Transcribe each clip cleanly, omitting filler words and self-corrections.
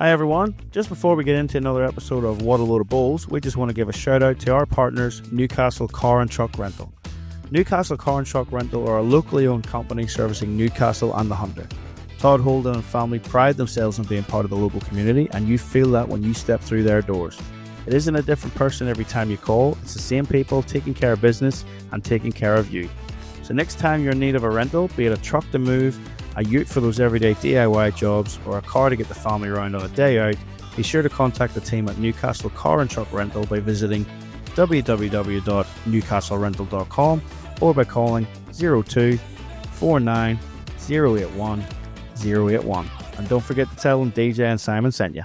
Hi everyone, just before we get into another episode of What a Load of Bulls, we just want to give a shout out to our partners, Newcastle Car and Truck Rental. Newcastle Car and Truck Rental are a locally owned company servicing Newcastle and the Hunter. Todd, Holden and family pride themselves on being part of the local community, and you feel that when you step through their doors. It isn't a different person every time you call, it's the same people taking care of business and taking care of you. So next time you're in need of a rental, be it a truck to move, a ute for those everyday DIY jobs, or a car to get the family around on a day out, be sure to contact the team at Newcastle Car and Truck Rental by visiting www.newcastlerental.com or by calling 02 49 081 081. And don't forget to tell them DJ and Simon sent you.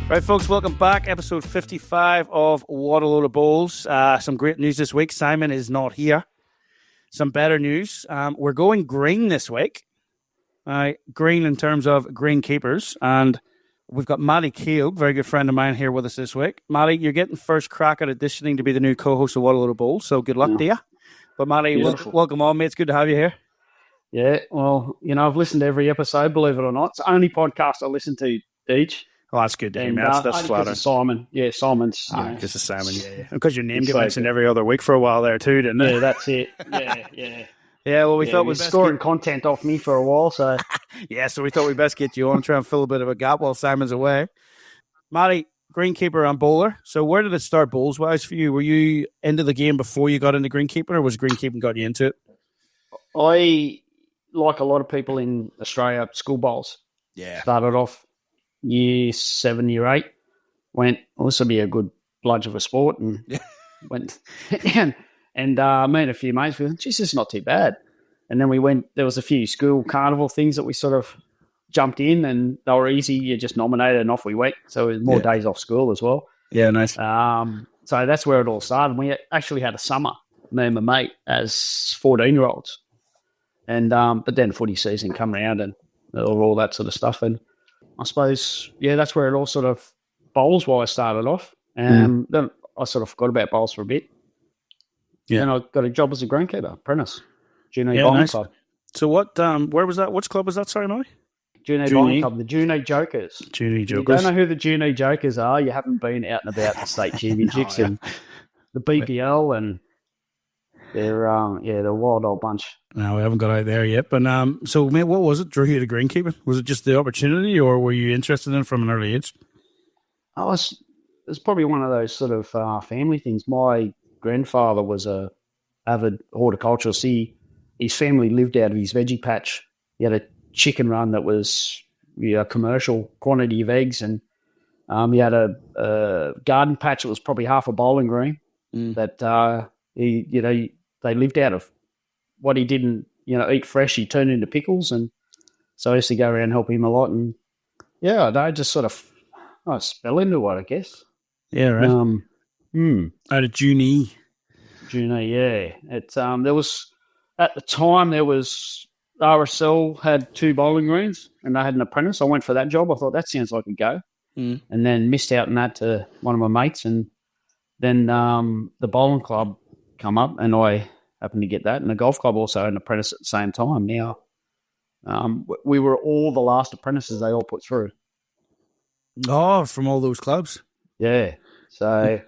Right, folks, welcome back. Episode 55 of What a Load of Bulls. Some great news this week. Simon is not here. Some better news. We're going green this week. Green in terms of greenkeepers. And we've got Matty Keough, very good friend of mine, here with us this week. Matty, you're getting first crack at auditioning to be the new co-host of What a Load of Bulls, so good luck to you. But Matty, welcome on, mate. It's good to have you here. Yeah, well, I've listened to every episode, believe it or not. It's the only podcast I listen to each. Oh, that's good to hear, man. That's flattering. Simon. Yeah, Simon's. Because of Simon, yeah. Because your name gets mentioned every other week for a while there too, didn't it? Yeah, that's it. Yeah. Yeah, well, we thought we were scoring content off me for a while, so... Yeah, so we thought we'd best get you on and try and fill a bit of a gap while Simon's away. Matty, greenkeeper and bowler. So where did it start bowls-wise for you? Were you into the game before you got into greenkeeping, or was greenkeeping got you into it? I, like a lot of people in Australia, school bowls. Yeah. Started off year 7, year 8. Went, well, this will be a good bludge of a sport, and went... And me and a few mates, we went, geez, this is not too bad. And then we went, there was a few school carnival things that we sort of jumped in, and they were easy. You just nominated and off we went. So it was more days off school as well. Yeah, nice. So that's where it all started. We actually had a summer, me and my mate, as 14-year-olds. And but then footy season come around and all that sort of stuff. And I suppose, that's where it all sort of bowls-wise started off. And then I sort of forgot about bowls for a bit. Yeah, and I got a job as a greenkeeper, apprentice, Juno Bowling Club. So what? Where was that? Which club was that? Sorry, Matty? Juno Bowling Club, the Juno Jokers. Juno Jokers. You don't know who the Juno Jokers are. You haven't been out and about the state championships and the BPL, and they're a wild old bunch. No, we haven't got out there yet. But so mate, what was it drew you to greenkeeping? Was it just the opportunity, or were you interested in it from an early age? It's probably one of those sort of family things. My grandfather was a avid horticulturist. His family lived out of his veggie patch. He had a chicken run that was a commercial quantity of eggs, and he had a garden patch that was probably half a bowling green that they lived out of. What he didn't eat fresh, he turned into pickles, and so I used to go around and help him a lot. And I just sort of fell into it, I guess. Yeah, right. Out of Junie, yeah. There was at the time RSL had 2 bowling greens, and they had an apprentice. I went for that job. I thought that sounds like a go, and then missed out on that to one of my mates, and then the bowling club come up, and I happened to get that, and the golf club also had an apprentice at the same time. Now, we were all the last apprentices they all put through. Oh, from all those clubs, yeah. So.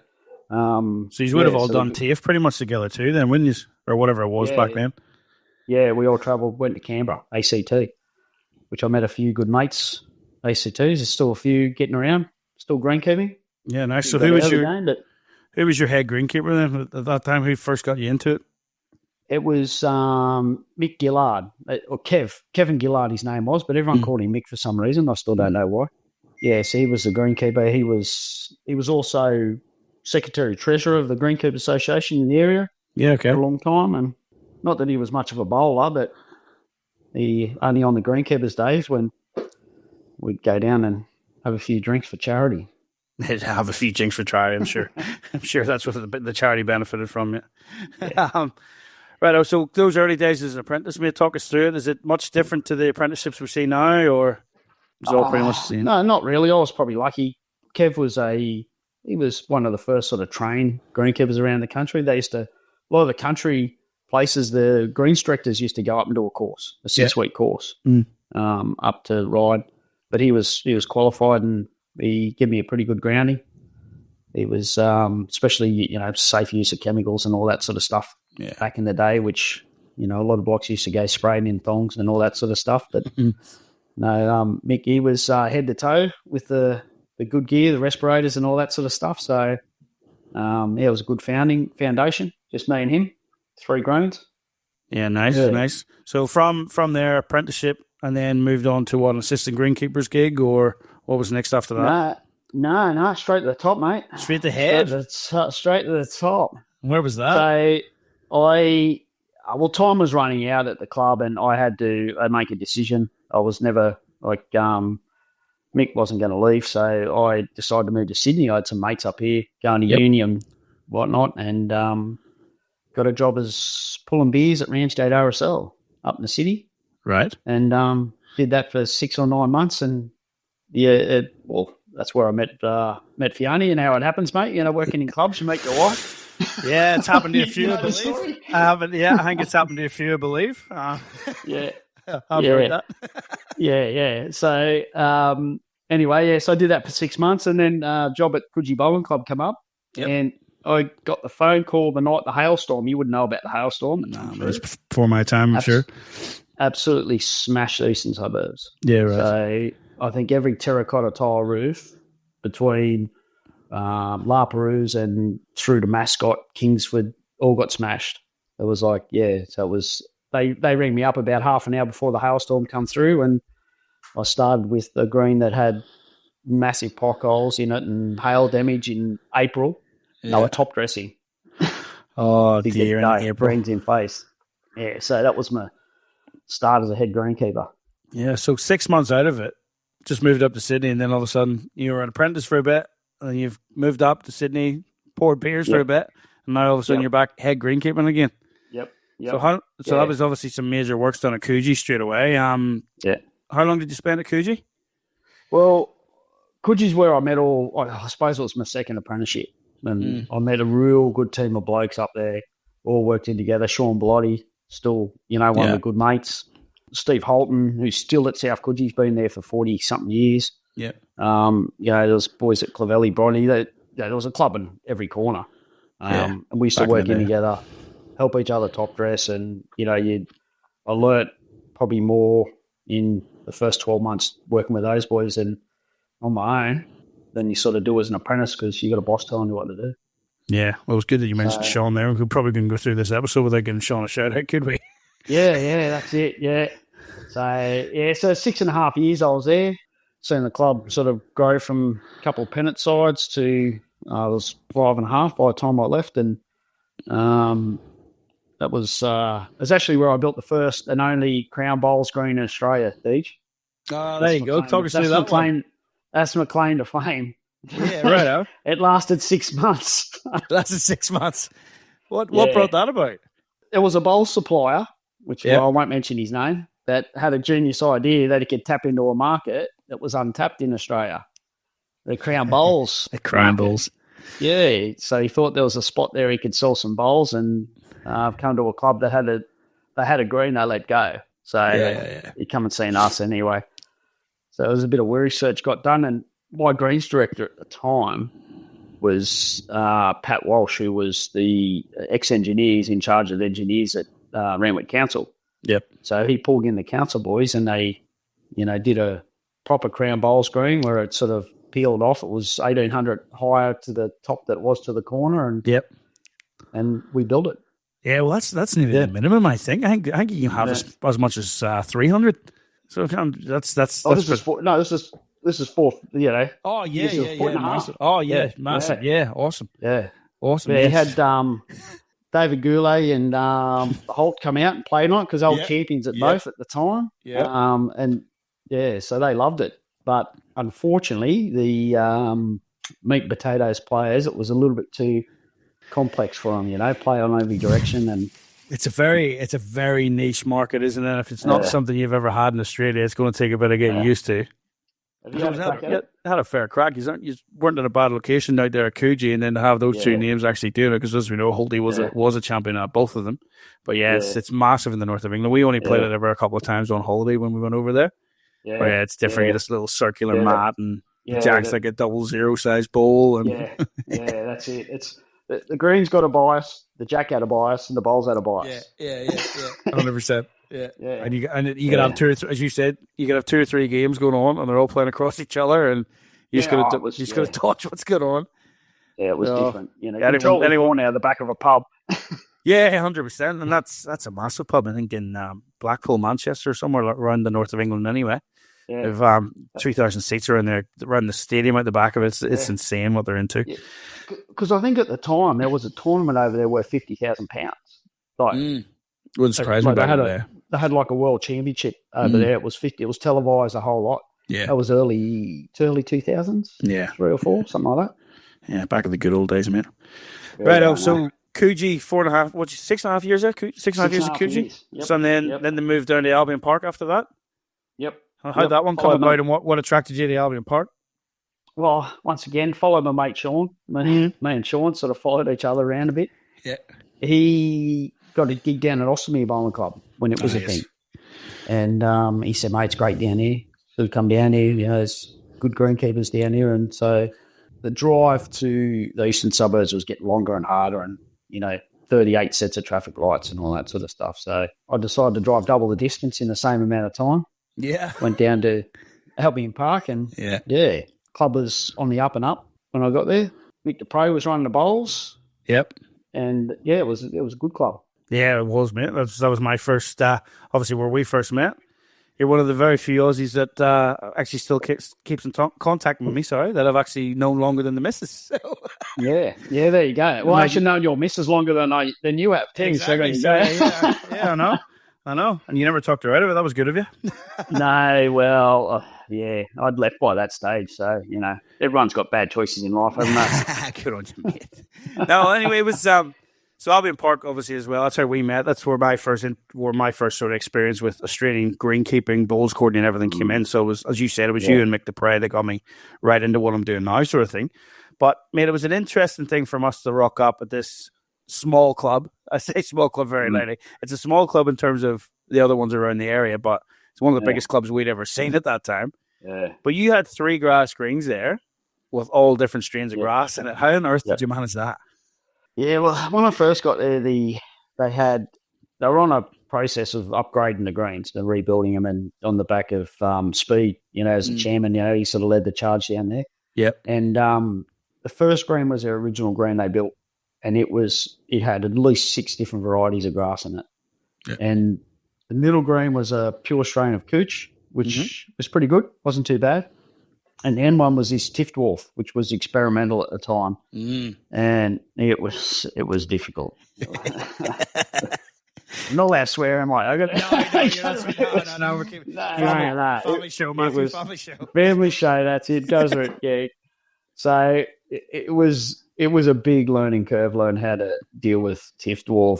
So you would have all done TAFE pretty much together too then, wouldn't you? Or whatever it was back then. Yeah, we all travelled, went to Canberra, ACT, which I met a few good mates. ACTs, there's still a few getting around, still greenkeeping. Yeah, nice. So who was your head greenkeeper then at that time? Who first got you into it? It was Mick Gillard, or Kevin Gillard his name was, but everyone called him Mick for some reason. I still don't know why. Yeah, so he was the greenkeeper. He was also Secretary-Treasurer of the Greenkeeper Association in the area for a long time. And not that he was much of a bowler, but he only on the Greenkeepers days when we'd go down and have a few drinks for charity. Have a few drinks for charity, I'm sure. I'm sure that's what the charity benefited from it. Yeah. Right, so those early days as an apprentice, may talk us through it. Is it much different to the apprenticeships we see now, or is it all pretty much the same? No, not really. I was probably lucky. Kev was a was one of the first sort of trained greenkeepers around the country. They used to, a lot of the country places, the greens directors used to go up and do a course, a 6-week course, up to ride. But he was qualified, and he gave me a pretty good grounding. He was, especially, safe use of chemicals and all that sort of stuff back in the day, which, a lot of blokes used to go spraying in thongs and all that sort of stuff. But no, Mick, he was head to toe with the good gear, the respirators and all that sort of stuff. So, it was a good foundation, just me and him, 3 greens. Yeah, nice. So from there, apprenticeship, and then moved on to an assistant greenkeeper's gig, or what was next after that? No, straight to the top, mate. Straight to head? Straight to the top. Where was that? So, time was running out at the club, and I had to make a decision. I was never, Mick wasn't going to leave, so I decided to move to Sydney. I had some mates up here going to uni and whatnot, and got a job as pulling beers at Ramsgate RSL up in the city. Right. And did that for 6 or 9 months, and that's where I met Fiona, and how it happens, mate. Working in clubs, you meet your wife. Yeah, it's happened to a few, I believe. I think it's happened to a few, I believe. Yeah. I've heard that. Yeah. So, anyway, so I did that for 6 months, and then a job at Coogee Bowling Club come up, and I got the phone call the night the hailstorm. You wouldn't know about the hailstorm. No, it was before my time, I'm sure. Absolutely smashed the eastern suburbs. Yeah, right. So I think every terracotta tile roof between La Perouse and through to Mascot, Kingsford, all got smashed. It was so it was, they rang me up about half an hour before the hailstorm come through, and I started with a green that had massive potholes in it and hail damage in April. Yeah. They were top dressing. Oh, dear. April. Greens in face. Yeah, so that was my start as a head greenkeeper. Yeah, so 6 months out of it, just moved up to Sydney, and then all of a sudden you were an apprentice for a bit, and you've moved up to Sydney, poured beers for a bit, and now all of a sudden you're back head greenkeeping again. Yep. So that was obviously some major works done at Coogee straight away. How long did you spend at Coogee? Well, Coogee's where I met I suppose it was my second apprenticeship. And I met a real good team of blokes up there, all worked in together. Sean Blotty, still, one of the good mates. Steve Holden, who's still at South Coogee, he's been there for 40-something years. Yeah. There was boys at Clavelli, Bronny. There was a club in every corner. And we used to work in together, help each other top dress. And, I learnt probably more in the first 12 months working with those boys than on my own than you sort of do as an apprentice, because you got a boss telling you what to do. Yeah, well, it was good that you mentioned Sean there. We probably couldn't go through this episode without giving Sean a shout out, could we? Yeah, that's it. Yeah. So 6.5 years I was there. Seen the club sort of grow from a couple of pennant sides to I was 5.5 by the time I left, and that was actually where I built the first and only Crown Bowls green in Australia, Deej. Oh, there you go. Talk us through that one. That's my claim to fame. Yeah, right. It lasted 6 months. Lasted 6 months. What brought that about? There was a bowl supplier, which I won't mention his name, that had a genius idea that he could tap into a market that was untapped in Australia. The Crown Bowls. The Crown Bowls. Yeah, so he thought there was a spot there he could sell some bowls, and I've come to a club that had a green they let go. So he come and seen us anyway. So it was a bit of research got done, and my greens director at the time was Pat Walsh, who was the ex-engineers in charge of the engineers at Randwick Council. Yep. So he pulled in the council boys, and they, did a proper Crown Bowls green where it sort of peeled off. It was 1,800 higher to the top that it was to the corner, and we built it. Yeah, well, that's nearly the minimum. I think you can have as much as 300. So that's. This is four. Oh yeah. Massive. Oh yeah, massive. Yeah, awesome. Yeah, awesome. Yeah, he had David Goulet and Holt come out and played on it because they were champions at both at the time. Yeah. So they loved it, but unfortunately, the meat and potatoes players, it was a little bit too complex for them. Play on every direction and. It's a very niche market, isn't it? If it's not something you've ever had in Australia, it's going to take a bit of getting used to. Have you had a crack at it? Had a fair crack. You weren't in a bad location out there at Coogee, and then to have those two names actually doing it, because as we know, Holden was a champion at both of them. But it's massive in the north of England. We only played it ever a couple of times on holiday when we went over there. Yeah, but it's different. This little circular mat, and Jack's like a 00 size bowl. And that's it. It's the green's got a bias, the Jack had a bias, and the bowl's had a bias. Yeah, 100%. Yeah. And you can have two, as you said, you can have 2 or 3 games going on, and they're all playing across each other, and you just got to touch what's going on. Yeah, it was different. You know, anyone out the back of a pub. Yeah, 100%, and that's a massive pub. I think in Blackpool, Manchester, somewhere around the north of England. Anyway, if 2,000 seats are in there, around the stadium at the back of it. It's insane what they're into. Because I think at the time there was a tournament over there worth £50,000. Like, wouldn't surprise me. They had like a world championship over there. It was 50. It was televised a whole lot. Yeah, that was early 2000s. Yeah, 3 or 4, something like that. Yeah, back in the good old days, man. Right. So Coogee, 4.5. 6.5 years there? 6.5 years at Coogee. Yep. So then they moved down to Albion Park after that. Yep. How'd that one come about, and what attracted you to Albion Park? Well, once again, followed my mate Sean. Me and Sean sort of followed each other around a bit. Yeah. He got a gig down at Ostomy Bowling Club when it was a thing. And he said, mate, it's great down here. So come down here, there's good greenkeepers down here. And so the drive to the eastern suburbs was getting longer and harder, and, 38 sets of traffic lights and all that sort of stuff. So I decided to drive double the distance in the same amount of time. Yeah. Went down to Albion Park, and club was on the up and up when I got there. Mick DePro was running the bowls. Yep. And it was a good club. Yeah, it was, mate. That was my first, obviously where we first met. You're one of the very few Aussies that actually still keeps in contact with me, that I've actually known longer than the missus. So. Yeah, there you go. Well, I should know your missus longer than you have, too. Exactly. So I know. And you never talked her out of it. That was good of you. No, well, I'd left by that stage. So, everyone's got bad choices in life, haven't they? Good on you, mate. No, anyway, it was... So Albion Park, obviously, as well. That's how we met. That's where my first sort of experience with Australian greenkeeping, bowls courting, and everything came in. So it was, as you said, it was you and Mick DePre that got me right into what I'm doing now, sort of thing. But mate, it was an interesting thing for us to rock up at this small club. I say small club very lightly. It's a small club in terms of the other ones around the area, but it's one of the biggest clubs we'd ever seen at that time. Yeah. But you had 3 grass greens there with all different strains of grass in it. How on earth did you manage that? Yeah, well, when I first got there, they were on a process of upgrading the greens and rebuilding them, and on the back of Speed, as a chairman, he sort of led the charge down there. Yep. And the first green was their original green they built, and it had at least 6 different varieties of grass in it. Yep. And the middle green was a pure strain of Cooch, which was pretty good, wasn't too bad. And the end one was this Tiff Dwarf, which was experimental at the time, and it was difficult. I'm not allowed to swear, am I? No, we're keeping family show, Matthew. Family show. Family show. That's it. Goes with it. Yeah. So it was a big learning curve. Learn how to deal with Tiff Eagle.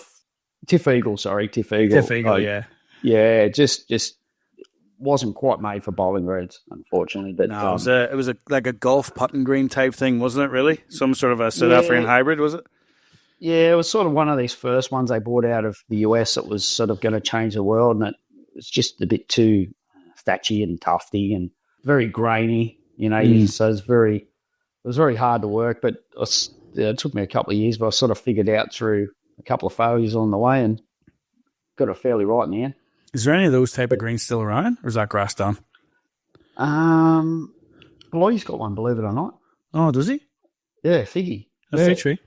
Tiff Eagle. Yeah. Just wasn't quite made for bowling greens, unfortunately. But no, it was like a golf putting green type thing, wasn't it? Really, some sort of a South African hybrid, was it? Yeah, it was sort of one of these first ones they brought out of the US that was sort of going to change the world, and it was just a bit too thatchy and tufty and very grainy, So it was very hard to work. But it took me a couple of years, but I sort of figured out through a couple of failures on the way and got it fairly right in the end. Is there any of those type of greens still around, or is that grass done? Lloyd's got one, believe it or not. Oh, does he? Yeah, Figgy. Fig tree.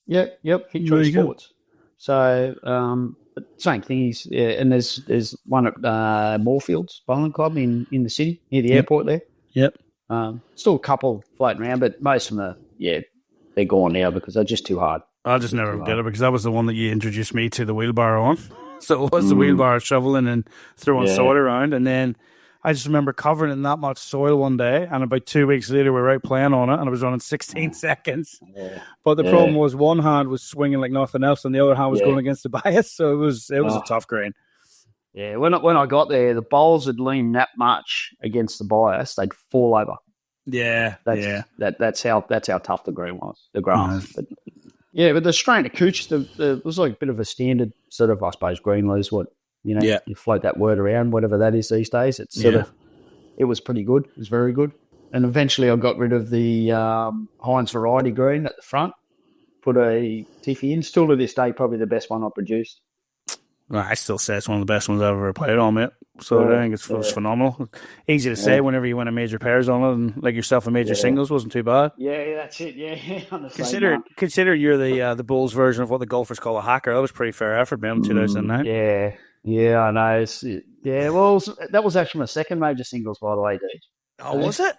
Yep, Fig tree sports. So, but same thing is, and there's one at Moorfields Bowling Club in the city near the airport there. Yep. Still a couple floating around, but most of them they're gone now because they're just too hard. I just never get it because that was the one that you introduced me to the wheelbarrow on. So it was the wheelbarrow shoveling and throwing soil around. And then I just remember covering it in that much soil one day. And about 2 weeks later, we were out playing on it. And I was running 16 seconds. Yeah. But the problem was one hand was swinging like nothing else. And the other hand was going against the bias. So it was a tough grain. Yeah, when I got there, the bowls had leaned that much against the bias, they'd fall over. Yeah, That's how tough the green was, the grass. Nice. But yeah, but the strain of Cooch, it was like a bit of a standard sort of, I suppose, green lose what Yeah. you float that word around, whatever that is these days. It's sort of, it was pretty good. It was very good. And eventually, I got rid of the Heinz variety green at the front, put a Tiffy in. Still to this day, probably the best one I produced. Well, I still say it's one of the best ones I've ever played on, mate. So I think it's phenomenal. Easy to say whenever you win a major pairs on it, and like yourself, a major singles wasn't too bad. Yeah, that's it. Yeah, on the Consider you're the Bulls version of what the golfers call a hacker. That was pretty fair effort, man, in 2009. Yeah, I know. Well, that was actually my second major singles, by the way, dude. Oh, was it?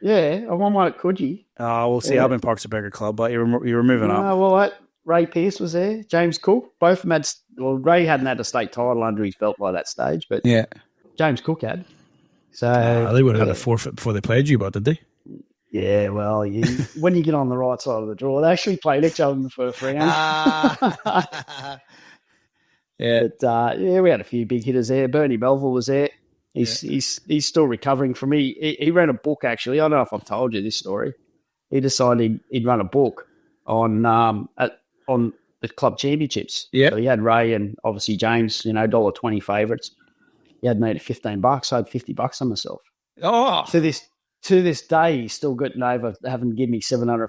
Yeah, I won one at Coogee. Oh, we'll see. Albion Park's a bigger club, but you were moving up. Well, Ray Pearce was there. James Cook. Both of them had. Well, Ray hadn't had a state title under his belt by that stage, but James Cook had. So they would have had a forfeit before they played you, but did they? Yeah, well, when you get on the right side of the draw, they actually played each other in the first round. But we had a few big hitters there. Bernie Melville was there. He's still recovering from me. He ran a book, actually. I don't know if I've told you this story. He decided he'd run a book on the club championships. Yeah. So he had Ray and obviously James, $1.20 favourites. He had made it $15. I had $50 on myself. Oh. To this day, he's still getting over having given me $750.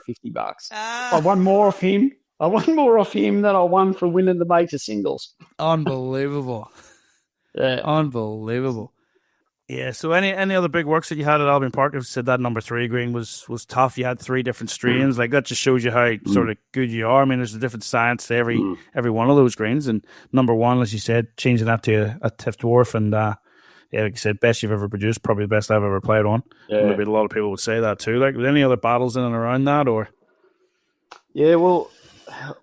I won more off him. I won more off him than I won for winning the major singles. Unbelievable. Yeah. Unbelievable. Yeah, so any other big works that you had at Albion Park? I've said that number 3 green was tough. You had 3 different strains. Like, that just shows you how sort of good you are. I mean, there's a different science to every one of those greens. And number 1, as you said, changing that to a Tiff Dwarf. And like I said, best you've ever produced, probably the best I've ever played on. Yeah. Maybe a lot of people would say that too. Like, were there any other battles in and around that, or? Yeah, well,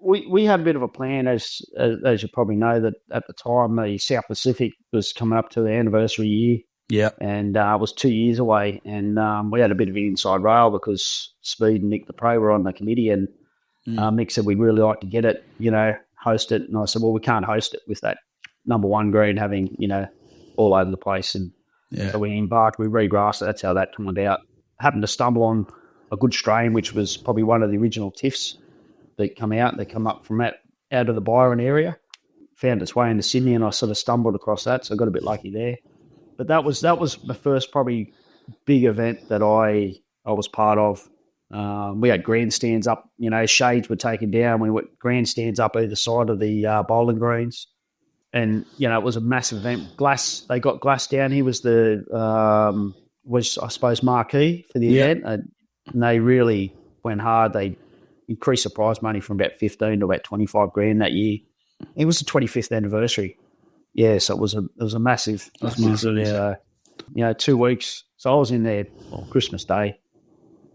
we had a bit of a plan, as you probably know, that at the time the South Pacific was coming up to the anniversary year. Yeah. And it was 2 years away. And we had a bit of an inside rail because Speed and Nick the Pro were on the committee. And Nick said, we'd really like to get it, host it. And I said, well, we can't host it with that number 1 green having, all over the place. And so we embarked, we regrassed it. That's how that came about. Happened to stumble on a good strain, which was probably one of the original Tiffs that come out. They come up from out of the Byron area. Found its way into Sydney, and I sort of stumbled across that. So I got a bit lucky there. But that was my first probably big event that I was part of. We had grandstands up, shades were taken down. We went grandstands up either side of the bowling greens. And, it was a massive event. They got Glass down. He was was I suppose marquee for the event. And they really went hard. They increased the prize money from about 15 to about 25 grand that year. It was the 25th anniversary. Yeah, so it was a massive. It was massive, yeah. 2 weeks. So I was in there on Christmas Day.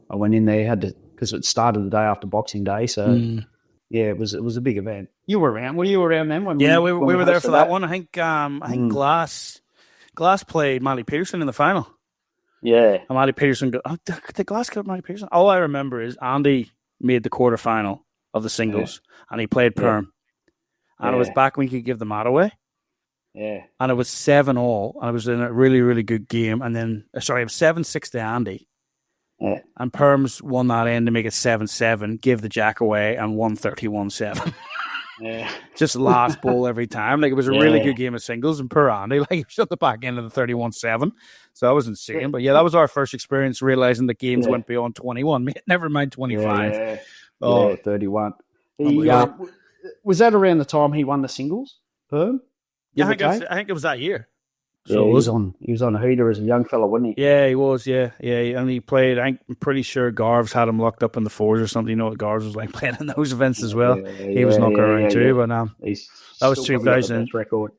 I went in there, because it started the day after Boxing Day. So it was a big event. You were around. Were you around then? We were there for that one. I think Glass played Matty Peterson in the final. Yeah, and Matty Peterson. Did Glass kill Matty Peterson? All I remember is Andy made the quarterfinal of the singles, and he played Perm, and it was back when you could give the mat away. Yeah. And it was 7-all, and it was in a really, really good game. And then, it was 7-6 to Andy. Yeah. And Perms won that end to make it 7-7, give the jack away, and won 31-7. Yeah. Just last ball every time. Like, it was a really good game of singles, and poor Andy, like, he was at the back end of the 31-7. So that was insane. Yeah. But that was our first experience realizing the games went beyond 21. Never mind 25. Yeah. Oh, 31. Was that around the time he won the singles, Perm? Yeah, I think it was that year. So he was on a heater as a young fella, wasn't he? Yeah, he was. Yeah, and he played. I'm pretty sure Garves had him locked up in the 4s or something. You know what Garves was like playing in those events as well. He was knocking around too. But that was 2000 record.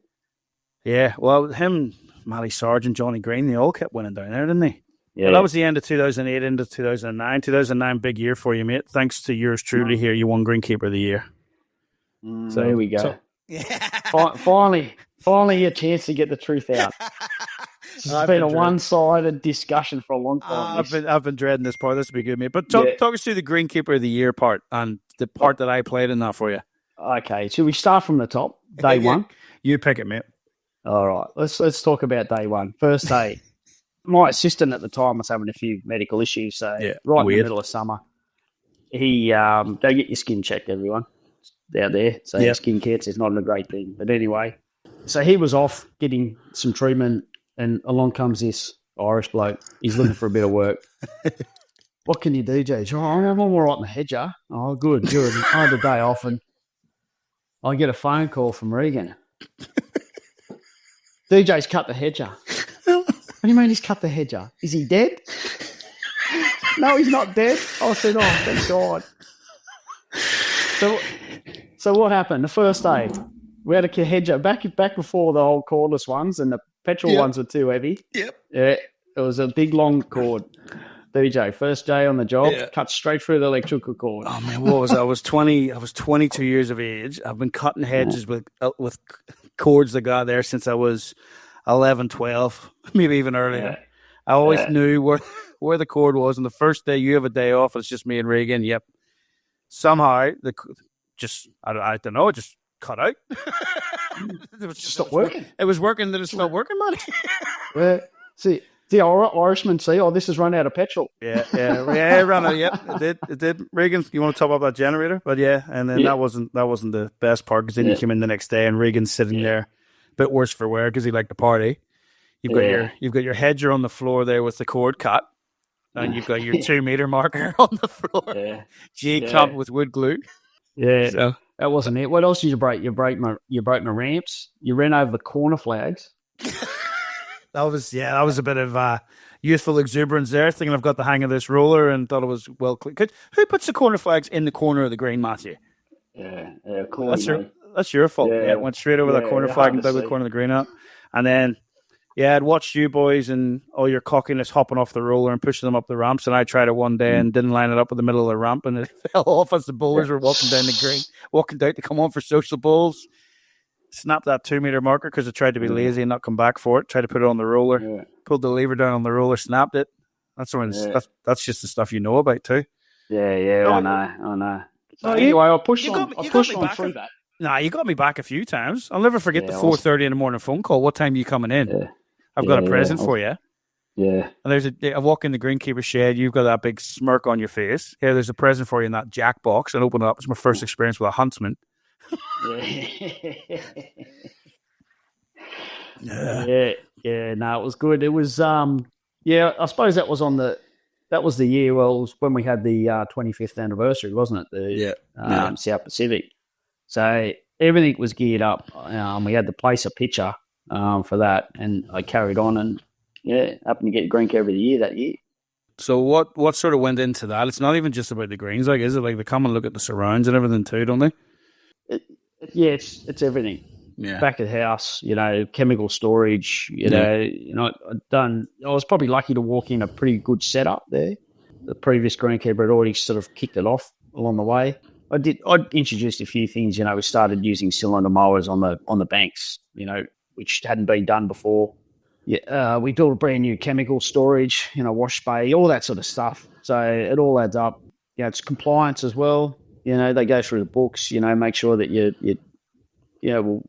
Yeah, well, him, Matty Sargent, Johnny Green, they all kept winning down there, didn't they? Yeah, but that was the end of 2008 into 2009. 2009, big year for you, mate. Thanks to yours truly here, you won Greenkeeper of the Year. So there we go. Finally, a chance to get the truth out. It's been a one-sided discussion for a long time. I've been dreading this part. This will be good, mate. But talk us through the Greenkeeper of the Year part and the part that I played in that for you. Okay, should we start from the top? Day one? You pick it, mate. All right, let's talk about day one. First day, my assistant at the time was having a few medical issues, so right in the middle of summer, he go get your skin checked, everyone out there. So your skin cancer is not a great thing, but anyway, so he was off getting some treatment, and along comes this Irish bloke. He's looking for a bit of work. What can you do, Jay? Oh, I'm all right in the hedger. Oh, good. I had a day off, and I get a phone call from Regan. DJ's cut the hedger. What do you mean he's cut the hedger? Is he dead? No, he's not dead. I said, oh, thank God. So what happened? The first day, we had a hedger back before the old cordless ones, and the petrol ones were too heavy. Yep. Yeah, it was a big, long cord. DJ, first day on the job, cut straight through the electrical cord. Oh man, what was I? I was 22 years of age. I've been cutting hedges with cords that got there since I was 11, 12, maybe even earlier. Yeah. I always knew where the cord was. And the first day you have a day off, it's just me and Regan. Yep. Somehow I don't know, it just cut out. It was just stopped working. It was working, then it stopped working, man. Yeah. See. The Irishman see, this has run out of petrol. Yeah, it ran out. Yep, it did. Regan, you want to top up that generator? But and then that wasn't the best part, because then you came in the next day and Regan's sitting there, a bit worse for wear because he liked to party. You've got your hedger on the floor there with the cord cut, and you've got your 2 meter marker on the floor. Clamped with wood glue. Yeah, so that wasn't it. What else did you break? You broke my ramps. You ran over the corner flags. That was a bit of youthful exuberance there, thinking I've got the hang of this roller, and thought it was well clean. Who puts the corner flags in the corner of the green, Matthew? That's your fault. Yeah, it went straight over that corner flag and dug the corner of the green up. And then, I'd watched you boys and all your cockiness hopping off the roller and pushing them up the ramps, and I tried it one day and didn't line it up in the middle of the ramp, and it fell off as the bowlers were walking down the green, walking down to come on for social bowls. Snapped that 2 meter marker because I tried to be lazy and not come back for it. Tried to put it on the roller, pulled the lever down on the roller, snapped it. That's just the stuff you know about too. Yeah, I know. So anyway, I pushed on through that. Nah, you got me back a few times. I'll never forget the 4:30 in the morning phone call. What time are you coming in? Yeah. I've got a present for you. Yeah. And I walk in the Greenkeeper shed. You've got that big smirk on your face. Here, there's a present for you in that jack box. And open it up. It's my first experience with a huntsman. No, it was good. It was I suppose that was the year, well, it was when we had the 25th anniversary, wasn't it? South Pacific. So everything was geared up. We had to place a picture for that, and I carried on, and happened to get Greenkeeper of the Year that year. So what sort of went into that? It's not even just about the greens, like, is it? Like, they come and look at the surrounds and everything too, don't they? It's everything. Yeah. Back at the house, chemical storage, I was probably lucky to walk in a pretty good setup there. The previous Greenkeeper had already sort of kicked it off along the way. I'd introduced a few things, we started using cylinder mowers on the banks, which hadn't been done before. Yeah, we built a brand new chemical storage, wash bay, all that sort of stuff. So it all adds up. It's compliance as well. They go through the books, make sure that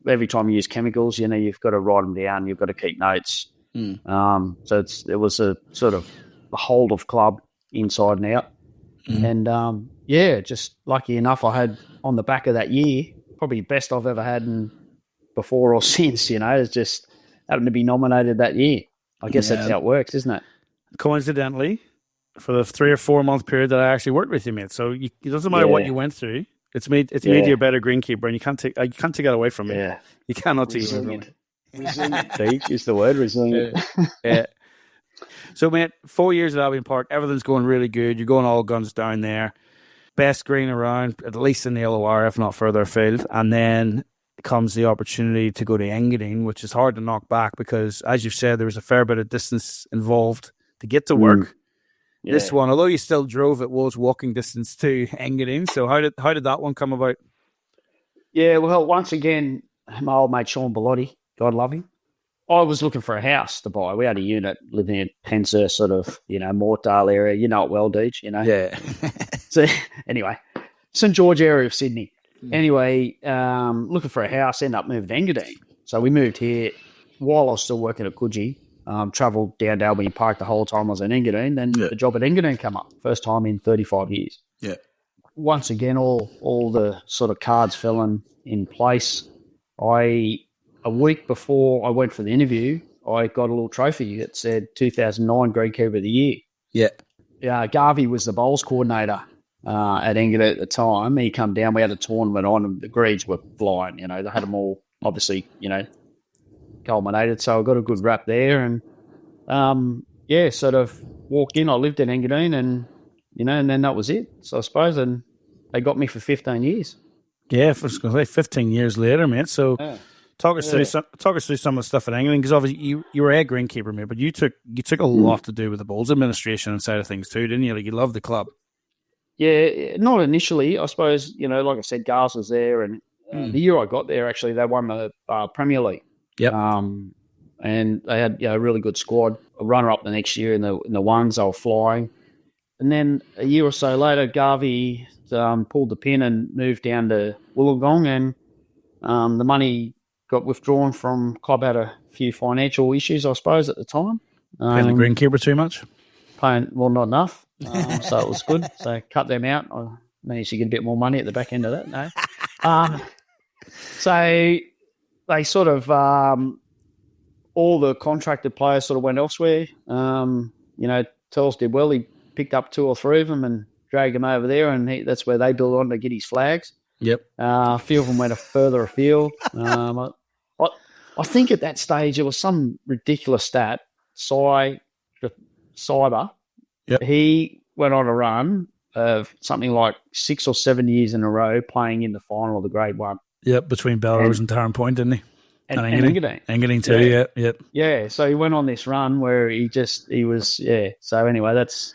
every time you use chemicals, you've got to write them down. You've got to keep notes. So it was a sort of a hold of club inside and out. And just lucky enough, I had on the back of that year, probably best I've ever had before or since, it's just happened to be nominated that year. I guess that's how it works, isn't it? Coincidentally, for the 3 or 4 month period that I actually worked with you, mate. So it doesn't matter what you went through. It's made you a better greenkeeper, and you can't take that away from me. Yeah. You cannot take it away from me. Resilient. Use the word resilient. Yeah. So, mate, 4 years at Albion Park, everything's going really good. You're going all guns down there. Best green around, at least in the LOR, if not further afield. And then comes the opportunity to go to Engadine, which is hard to knock back because, as you've said, there was a fair bit of distance involved to get to work. Yeah. This one, although you still drove, it was walking distance to Engadine. So how did that one come about? Yeah, well, once again, my old mate Sean Bellotti, God love him, I was looking for a house to buy. We had a unit living in Penshurst, sort of, Mortdale area. You know it well, Deej, Yeah. So anyway, St. George area of Sydney. Anyway, looking for a house, ended up moving to Engadine. So we moved here. while I was still working at Coogee, travelled down to Albany Park the whole time I was in Engadine. Then the job at Engadine came up, first time in 35 years. Yeah. Once again, all the sort of cards fell in place. A week before I went for the interview, I got a little trophy that said 2009 Greenkeeper of the Year. Yeah. Yeah, Garvey was the bowls coordinator at Engadine at the time. He come down, we had a tournament on, and the greens were flying. They had them all, obviously, culminated. So I got a good rap there, and sort of walked in. I lived in Engadine, and then that was it. So I suppose, and they got me for 15 years. Yeah, I was going to say 15 years later, mate. So talk us through some of the stuff at Engadine, because obviously you were a greenkeeper, mate, but you took a lot to do with the bowls administration and side of things too, didn't you? Like, you loved the club. Yeah, not initially. I suppose, like I said, Gars was there, and the year I got there, actually, they won the Premier League. Yep. And they had a really good squad. A runner-up the next year in the ones, they were flying. And then a year or so later, Garvey pulled the pin and moved down to Wollongong, and the money got withdrawn from club. Had a few financial issues, I suppose, at the time. Paying the greenkeeper too much? Not enough. So it was good. So cut them out. I managed to get a bit more money at the back end of that. No. So they sort of all the contracted players sort of went elsewhere. Tells did well. He picked up 2 or 3 of them and dragged them over there, and that's where they built on to get his flags. Yep. A few of them went further afield. I think at that stage it was some ridiculous stat. Cyber. Yep. He went on a run of something like 6 or 7 years in a row playing in the final of the Grade 1. Yep, between Belrose and Tarrant Point, didn't he? And Engadine. Engadine too, yeah. Yeah, so he went on this run where he was. So anyway, that's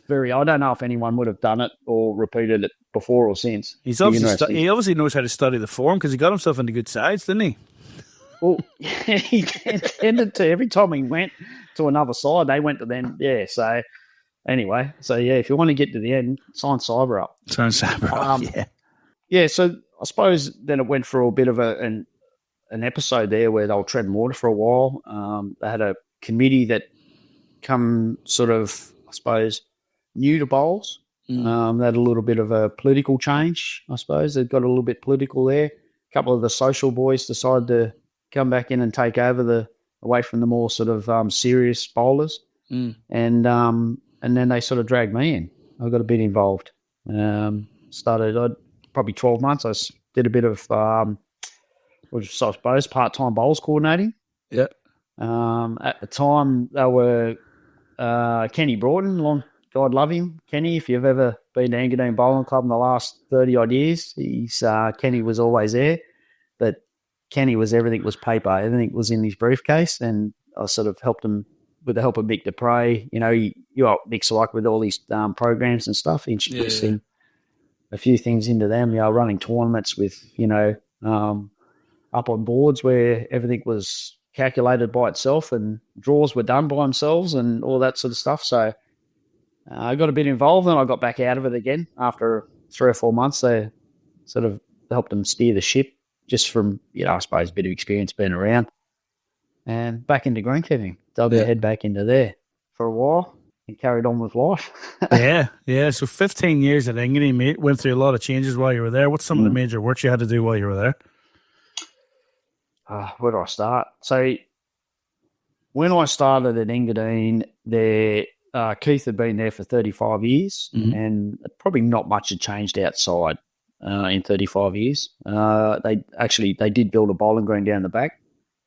very. I don't know if anyone would have done it or repeated it before or since. He obviously knows how to study the form, because he got himself into good sides, didn't he? Well, he tended to. Every time he went to another side, they went to them. Yeah, so anyway, if you want to get to the end, sign Cyber up. Sign Cyber up, yeah. Yeah, so I suppose then it went through a bit of an episode there where they were treading water for a while. They had a committee that come sort of, I suppose, new to bowls. They had a little bit of a political change, I suppose. They got a little bit political there. A couple of the social boys decided to come back in and take over away from the more sort of serious bowlers. And then they sort of dragged me in. I got a bit involved. Started probably 12 months. I did a bit of, which I suppose, part-time bowls coordinating. Yeah. At the time, they were Kenny Broughton, God love him. Kenny, if you've ever been to Engadine Bowling Club in the last 30-odd years, Kenny was always there. But Kenny was, everything was paper. Everything was in his briefcase, and I sort of helped him with the help of Mick Dupre. Mick's like with all these programs and stuff, introducing a few things into them, running tournaments with, up on boards where everything was calculated by itself and draws were done by themselves and all that sort of stuff. So I got a bit involved, and I got back out of it again after 3 or 4 months. They sort of helped them steer the ship just from, I suppose, a bit of experience being around, and back into greenkeeping. Dug my head back into there for a while and carried on with life. Yeah. So 15 years at Engadine, mate. Went through a lot of changes while you were there. What's some of the major work you had to do while you were there? Where do I start? So when I started at Engadine, Keith had been there for 35 years, and probably not much had changed outside in 35 years. They did build a bowling green down the back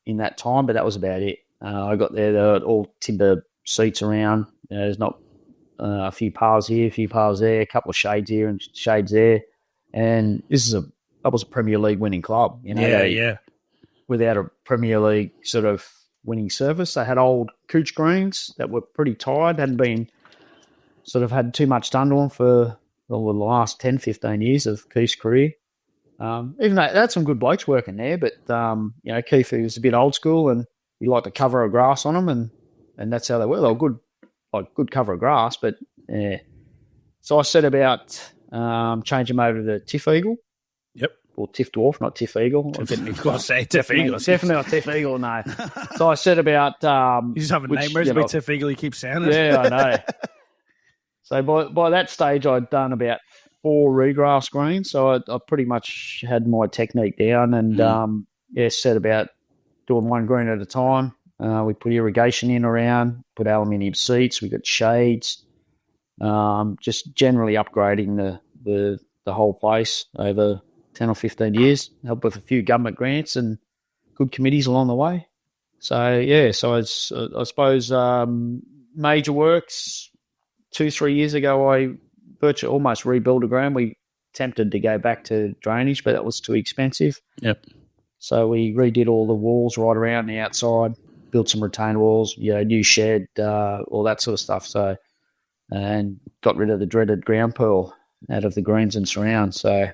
in that time, but that was about it. I got there were all timber seats around. There's not a few piles here, a few piles there, a couple of shades here and shades there. And that was a Premier League winning club. Without a Premier League sort of winning service. They had old Cooch greens that were pretty tired, hadn't been had too much done to them for the last 10, 15 years of Keith's career. Even though they had some good blokes working there, but, Keith, he was a bit old school, and he liked to cover of grass on them, and that's how they were. They were good cover of grass, but yeah. So I set about changing them over to the Tiff Eagle. Yep. or Tiff Dwarf, not Tiff Eagle. I didn't even say Tiff Eagle. Definitely not Tiff Eagle, no. So I said about... You're just having nightmares about Tiff Eagle, you keep saying it. Yeah, I know. So by that stage, I'd done about 4 regrass greens, so I pretty much had my technique down and, set about doing 1 green at a time. We put irrigation in around, put aluminium seats, we got shades, just generally upgrading the whole place over 10 or 15 years, helped with a few government grants and good committees along the way. So, I suppose major works, 2-3 years ago, I virtually almost rebuilt a ground. We attempted to go back to drainage, but that was too expensive. Yep. So we redid all the walls right around the outside, built some retaining walls, new shed, all that sort of stuff. So, and got rid of the dreaded ground pearl out of the greens and surround. So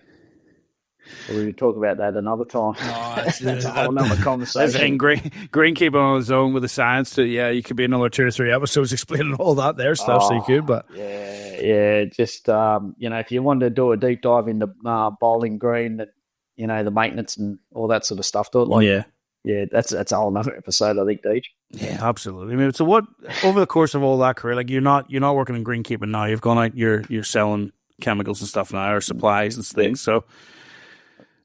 we would talk about that another time. That's a whole nother conversation. Greenkeeping on its own with the science to, you could be another 2 or 3 episodes explaining all that there stuff, so you could, but... Just, if you wanted to do a deep dive into bowling green, the maintenance and all that sort of stuff to it. That's a whole nother episode, I think, Deej. Yeah, absolutely. I mean, so what, over the course of all that career, like you're not working in greenkeeping now, you've gone out, you're selling chemicals and stuff now, or supplies and things, so...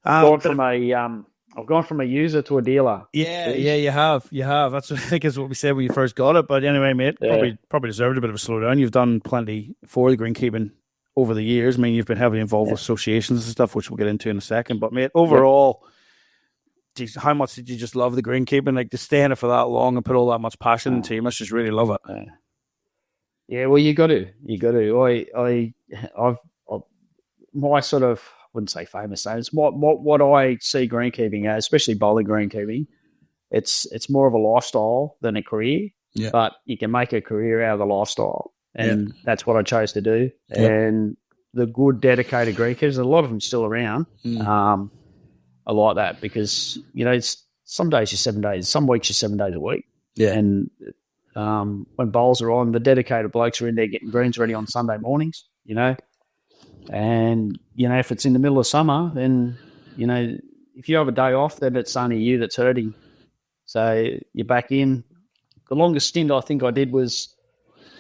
I've gone from a user to a dealer. Yeah, you have. That's what I think is what we said when you first got it. But anyway, mate, probably deserved a bit of a slowdown. You've done plenty for the greenkeeping over the years. I mean, you've been heavily involved with associations and stuff, which we'll get into in a second. But mate, overall, geez, how much did you just love the greenkeeping? Like to stay in it for that long and put all that much passion into it, you must just really love it. Yeah, well, you got to. I've my sort of, wouldn't say famous names. What I see greenkeeping as, especially bowling greenkeeping, it's more of a lifestyle than a career. Yeah. But you can make a career out of the lifestyle, and that's what I chose to do. Yeah. And the good, dedicated greenkeepers, a lot of them still around. I like that because it's some days you're 7 days, some weeks you're 7 days a week. Yeah. And when bowls are on, the dedicated blokes are in there getting greens ready on Sunday mornings. And, if it's in the middle of summer, then, if you have a day off, then it's only you that's hurting. So you're back in. The longest stint I think I did was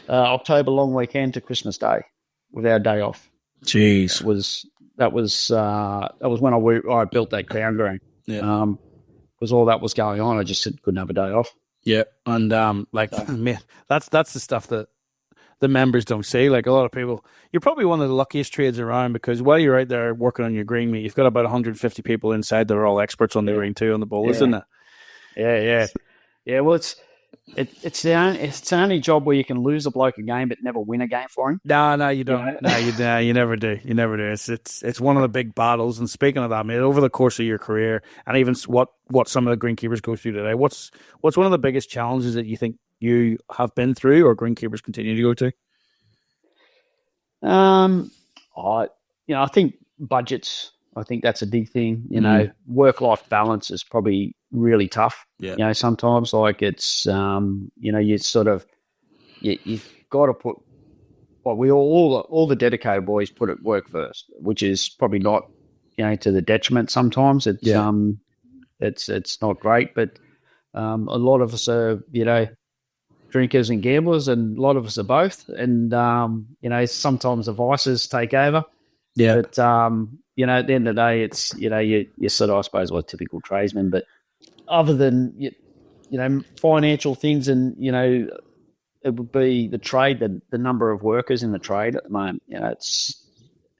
October long weekend to Christmas Day without a day off. Jeez. That was when I built that crown green. Yeah. Because all that was going on. I just couldn't have a day off. Yeah. And, man, that's the stuff that the members don't see. Like a lot of people, you're probably one of the luckiest trades around because while you're out there working on your green meat, you've got about 150 people inside that are all experts on the green too, on the bowl, isn't it? Yeah. Well, it's the only job where you can lose a bloke a game but never win a game for him. No, you don't. No, you never do. You never do. It's one of the big battles. And speaking of that, mate, over the course of your career, and even what some of the greenkeepers go through today, what's one of the biggest challenges that you think you have been through or greenkeepers continue to go to? I think budgets. I think that's a big thing. Work-life balance is probably really tough. Yeah. Sometimes like it's, you sort of, you've got to put, all the dedicated boys put it work first, which is probably not, to the detriment sometimes. It's not great, but a lot of us are, drinkers and gamblers, and a lot of us are both. And, sometimes the vices take over. Yeah. But, at the end of the day, it's, you're sort of, I suppose, a typical tradesman. But other than, financial things and, it would be the trade, the number of workers in the trade at the moment, it's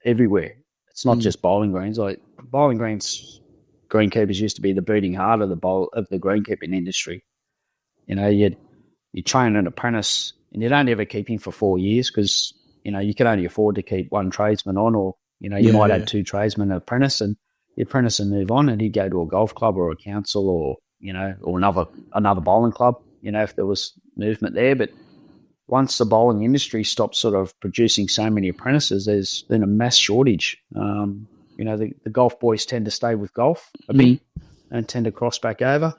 everywhere. It's not just bowling greens. Like bowling greens, greenkeepers used to be the beating heart of the greenkeeping industry. You train an apprentice and you don't ever keep him for 4 years because, you can only afford to keep one tradesman on, or, you might have 2 tradesmen and apprentice, and the apprentice will move on and he'd go to a golf club or a council or, or another bowling club, if there was movement there. But once the bowling industry stops sort of producing so many apprentices, there's then a mass shortage. The golf boys tend to stay with golf a bit and tend to cross back over.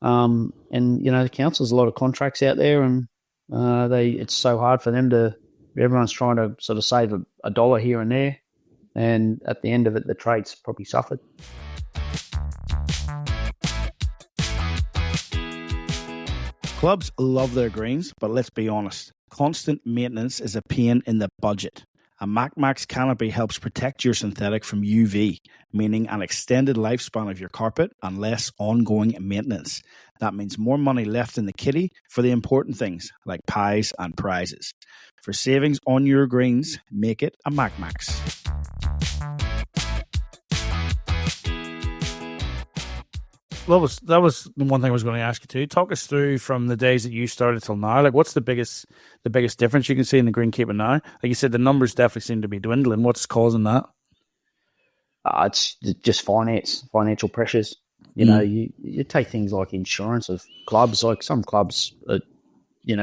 And the council's a lot of contracts out there, and it's so hard for them everyone's trying to sort of save a dollar here and there. And at the end of it, the trade's probably suffered. Clubs love their greens, but let's be honest, constant maintenance is a pain in the budget. A MakMax canopy helps protect your synthetic from UV, meaning an extended lifespan of your carpet and less ongoing maintenance. That means more money left in the kitty for the important things, like pies and prizes. For savings on your greens, make it a MakMax. That was the one thing I was going to ask you too. Talk us through from the days that you started till now. Like, what's the biggest difference you can see in the greenkeeping now? Like you said, the numbers definitely seem to be dwindling. What's causing that? It's just financial pressures. You know, you take things like insurance of clubs. Like some clubs are,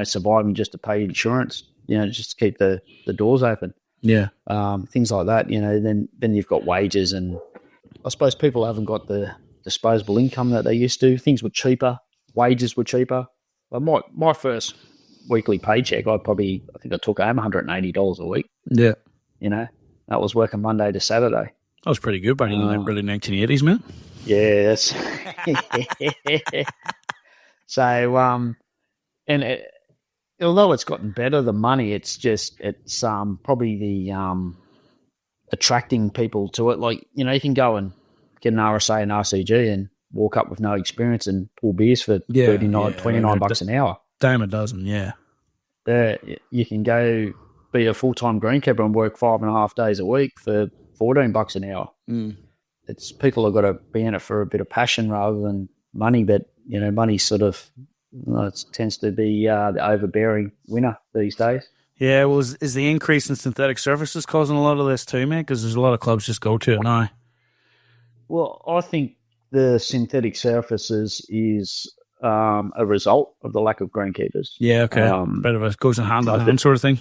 surviving just to pay insurance. Just to keep the doors open. Yeah. Things like that. Then you've got wages, and I suppose people haven't got the disposable income that they used to. Things were cheaper. Wages were cheaper. But my first weekly paycheck, I think I took home $180 a week. Yeah. That was working Monday to Saturday. That was pretty good back in the early 1980s, man. Yeah, that's so. Although it's gotten better, the money, it's probably the attracting people to it. Like you can go and get an RSA and RCG and walk up with no experience and pull beers for $29 an hour. Damn a dozen, yeah. You can go be a full-time greenkeeper and work 5.5 days a week for $14 an hour. It's people have got to be in it for a bit of passion rather than money, but money sort of it tends to be the overbearing winner these days. Yeah, well, is the increase in synthetic surfaces causing a lot of this too, man? Because there's a lot of clubs just go to it now. Well, I think the synthetic surfaces is a result of the lack of greenkeepers. Yeah, okay. Bit of a goes in hand in hand sort of thing.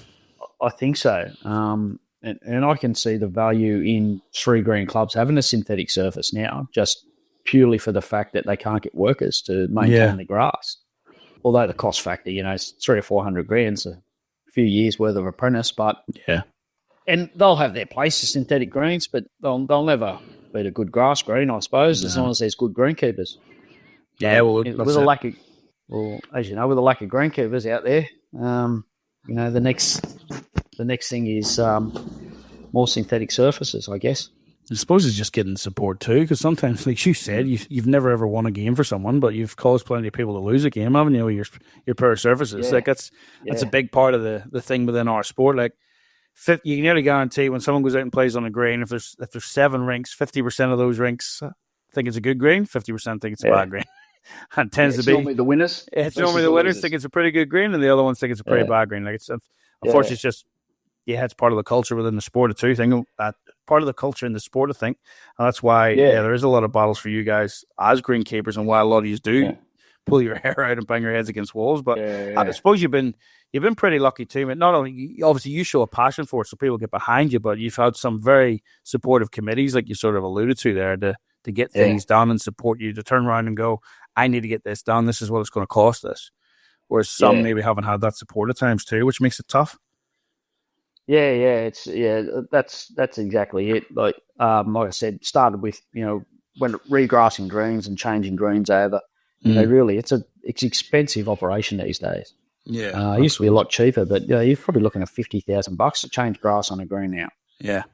I think so. And I can see the value in 3 green clubs having a synthetic surface now, just purely for the fact that they can't get workers to maintain the grass. Although the cost factor, it's 300 or 400 grand, so a few years worth of apprentice, but and they'll have their place as synthetic greens, but they'll never beat a good grass green, I suppose, as long as there's good greenkeepers. Yeah, well, with a lack of, as you know, with a lack of greenkeepers out there, the next thing is more synthetic surfaces, I guess. I suppose it's just getting support too, because sometimes, like you said, you've never ever won a game for someone, but you've caused plenty of people to lose a game, haven't you? With your poor surfaces, like that's a big part of the thing within our sport. Like, you can nearly guarantee when someone goes out and plays on a green, if there's 7 rinks, 50% of those rinks think it's a good green, 50% think it's a bad green. And tends to be normally the winners. It's normally the winners think it's a pretty good green, and the other ones think it's a pretty bad green. Like unfortunately, it's just it's part of the culture within the sport of too. Thing that part of the culture in the sport, I think, and that's why there is a lot of battles for you guys as greenkeepers, and why a lot of you do pull your hair out and bang your heads against walls. But I suppose you've been pretty lucky too, man. Not only obviously you show a passion for it, so people get behind you, but you've had some very supportive committees, like you sort of alluded to there, to get things done and support you, to turn around and go, I need to get this done. This is what it's going to cost us. Whereas some maybe haven't had that support at times too, which makes it tough. That's exactly it. Like I said, started with when regrassing greens and changing greens over. Really, it's expensive operation these days. Yeah, it used to be a lot cheaper, but you're probably looking at $50,000 to change grass on a green now. Yeah,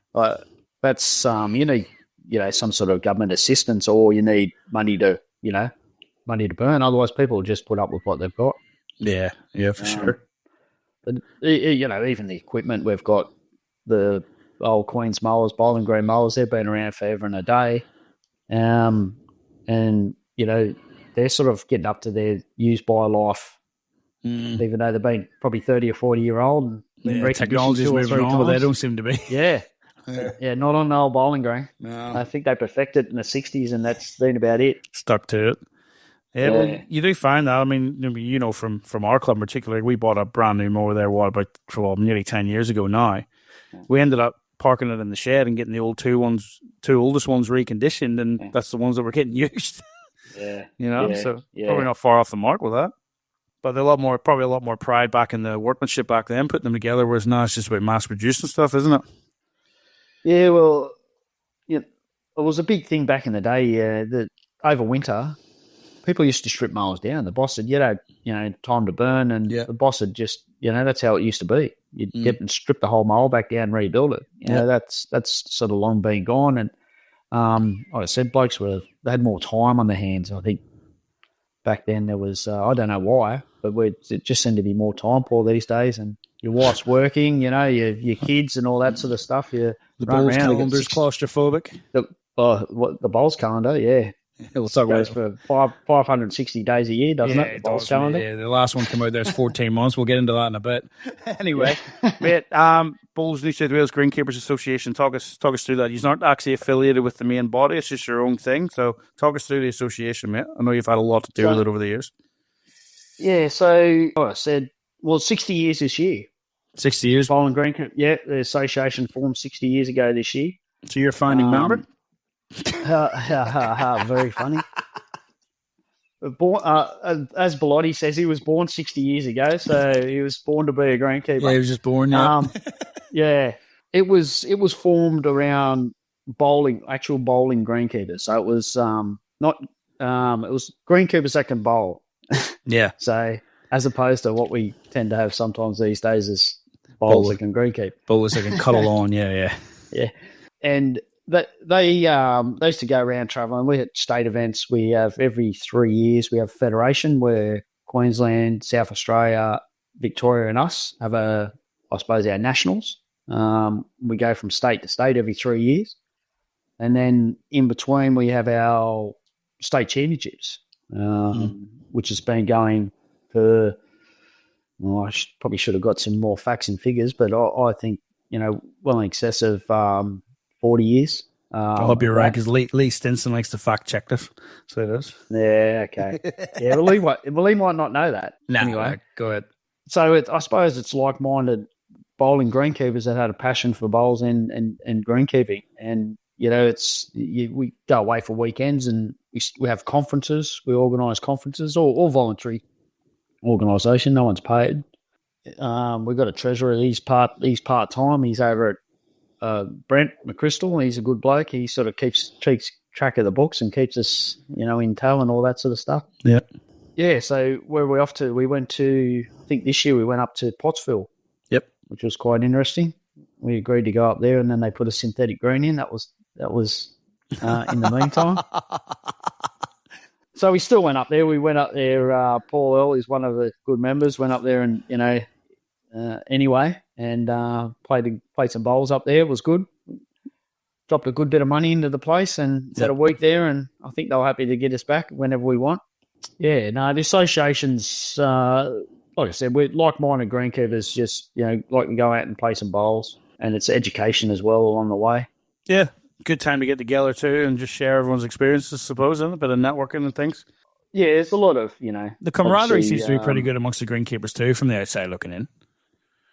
that's you need some sort of government assistance, or you need money to burn. Otherwise, people will just put up with what they've got. Yeah, for sure. But even the equipment we've got, the old Queen's mowers, bowling green mowers, they've been around forever and a day, and they're sort of getting up to their use by life, even though they've been probably 30 or 40 year old. Technology's moving on, but they don't seem to be. Not on the old bowling green. No. I think they perfected it in the 60s, and that's been about it. Stuck to it. Yeah, well, you do find that. I mean, from our club in particular, we bought a brand new mower there, nearly 10 years ago now. We ended up parking it in the shed and getting the two oldest ones reconditioned, and that's the ones that were getting used. Probably not far off the mark with that. But probably a lot more pride back in the workmanship back then, putting them together, whereas now it's just about mass producing stuff, isn't it? Yeah, well, you know, it was a big thing back in the day. That over winter, people used to strip mowers down. The boss said, time to burn, and Yeah. the boss had just, that's how it used to be. You'd get and strip the whole mower back down and rebuild it. That's sort of long been gone. And like I said, blokes they had more time on their hands. I think back then there was, I don't know why, but it just seemed to be more time poor these days. And your wife's working, your kids and all that sort of stuff. The Bulls calendar's claustrophobic. The Bulls calendar, yeah. We'll talk about it for 560 days a year, doesn't it? The Bulls calendar. Yeah, the last one came out there's 14 months. We'll get into that in a bit. Anyway, mate, Bulls New South Wales Greenkeepers Association. Talk us through that. He's not actually affiliated with the main body; it's just your own thing. So, talk us through the association, mate. I know you've had a lot to do with it over the years. Yeah. So, like I said, 60 years this year. 60 years. Bowling Greenkeeper. Yeah, the association formed 60 years ago this year. So you're a founding member. Very funny. Born, as Bellotti says, he was born 60 years ago, so he was born to be a greenkeeper. Yeah, he was just born. Yeah, yeah. It was formed around actual bowling greenkeepers. So it was not. It was greenkeepers that can bowl. Yeah. So as opposed to what we tend to have sometimes these days is bowlers that can greenkeep. Bowlers that can cuddle on. Yeah. And they used to go around travelling. We had state events. We have every 3 years we have a federation where Queensland, South Australia, Victoria, and us have our nationals. We go from state to state every 3 years, and then in between we have our state championships, which has been going for. Well, probably should have got some more facts and figures, but I think well in excess of 40 years. I hope you're right, because Lee Stinson likes to fact check this. So it is. Yeah, okay. Yeah, Lee might not know that. Anyway, go ahead. So I suppose it's like-minded bowling greenkeepers that had a passion for bowls and greenkeeping. And, we go away for weekends and we have conferences. We organise conferences, all voluntary organisation. No one's paid. We've got a treasurer. He's part-time. He's over at Brent McChrystal. He's a good bloke. He sort of keeps track of the books and keeps us, in tow and all that sort of stuff. Yeah. Yeah, so where were we off to? We went to, I think this year we went up to Pottsville. Yep. Which was quite interesting. We agreed to go up there and then they put a synthetic green in. That was in the meantime. So we still went up there. We went up there. Paul Earl is one of the good members. Went up there and anyway, and played some bowls up there. It was good. Dropped a good bit of money into the place and had a week there. And I think they were happy to get us back whenever we want. Yeah, no, the associations, like I said, we're like-minded greenkeepers. Just like to go out and play some bowls, and it's education as well along the way. Yeah. Good time to get together too and just share everyone's experiences, I suppose, and a bit of networking and things. Yeah, there's a lot of, The camaraderie seems to be pretty good amongst the greenkeepers too, from the outside looking in.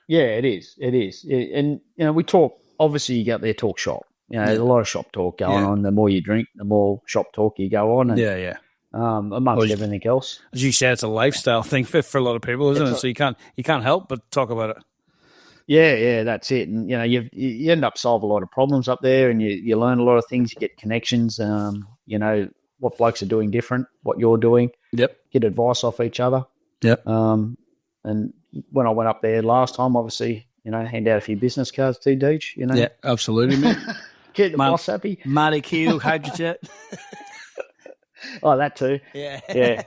Yeah, it is. It is. And, we talk, obviously you go up there, talk shop. There's a lot of shop talk going on. The more you drink, the more shop talk you go on. And, amongst everything else. As you said, it's a lifestyle thing for a lot of people, isn't it? So you can't help but talk about it. Yeah, that's it. And, you end up solving a lot of problems up there and you learn a lot of things. You get connections, what blokes are doing different, what you're doing. Yep. Get advice off each other. Yep. And when I went up there last time, obviously, hand out a few business cards too, Deej, Yeah, absolutely, mate. Get the boss happy. Matty Keough, how'd you jet? Oh, that too. Yeah.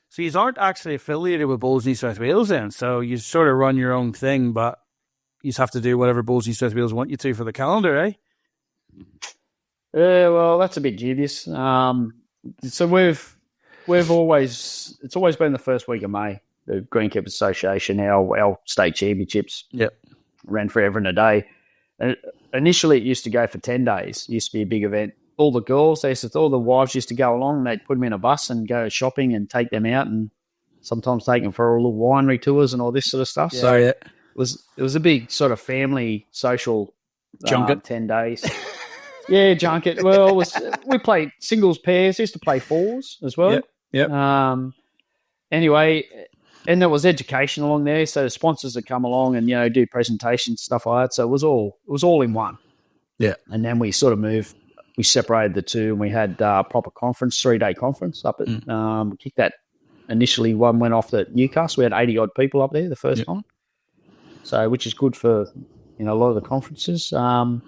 So you aren't actually affiliated with Bulls New South Wales then, so you sort of run your own thing, but you just have to do whatever Bulls New South Wales want you to for the calendar, eh? Well, that's a bit dubious. So we've always, it's always been the first week of May, the Greenkeepers Association, our state championships. Yep. Ran forever and a day. And initially it used to go for 10 days. It used to be a big event. All the girls, all the wives used to go along and they'd put them in a bus and go shopping and take them out and sometimes take them for a little winery tours and all this sort of stuff. Yeah. So it was a big sort of family social junket. 10 days. Yeah, junket. Well, we played singles pairs, used to play fours as well. Yep. Anyway, and there was education along there. So the sponsors would come along and, do presentations, stuff like that. So it was all in one. Yeah. And then we sort of we separated the two, and we had a proper conference, 3-day conference up at, we kicked that initially. One went off at Newcastle. We had 80 odd people up there the first time. So, which is good for, a lot of the conferences. And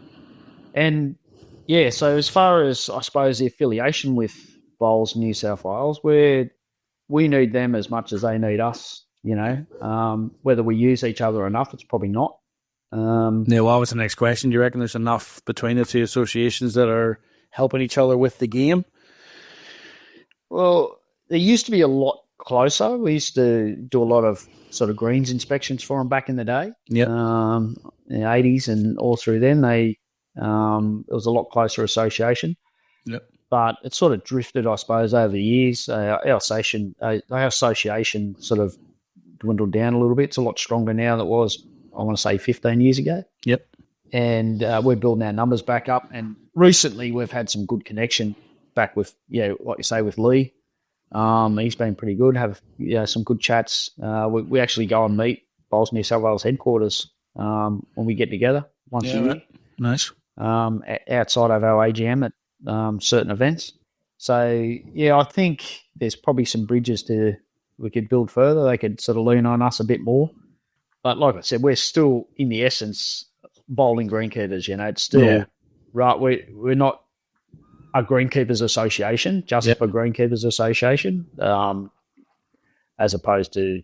yeah, so as far as, I suppose, the affiliation with Bowls New South Wales, we need them as much as they need us, whether we use each other enough, it's probably not. What was the next question? Do you reckon there's enough between the two associations that are helping each other with the game? Well, there used to be a lot closer. We used to do a lot of sort of greens inspections for them back in the day. Yeah. In the 80s and all through then, it was a lot closer association. Yep. But it sort of drifted, I suppose, over the years. Our association sort of dwindled down a little bit. It's a lot stronger now than it was, I want to say, 15 years ago. Yep. And we're building our numbers back up. And recently we've had some good connection back with, like you say, with Lee. He's been pretty good, have some good chats. We actually go and meet Bowls New South Wales headquarters when we get together once a year. Right. Nice. Outside of our AGM at certain events. So, I think there's probably some bridges we could build further. They could sort of lean on us a bit more. But like I said, we're still, in the essence, bowling greenkeepers. It's still right. We're not a greenkeepers association, just for greenkeepers association, as opposed to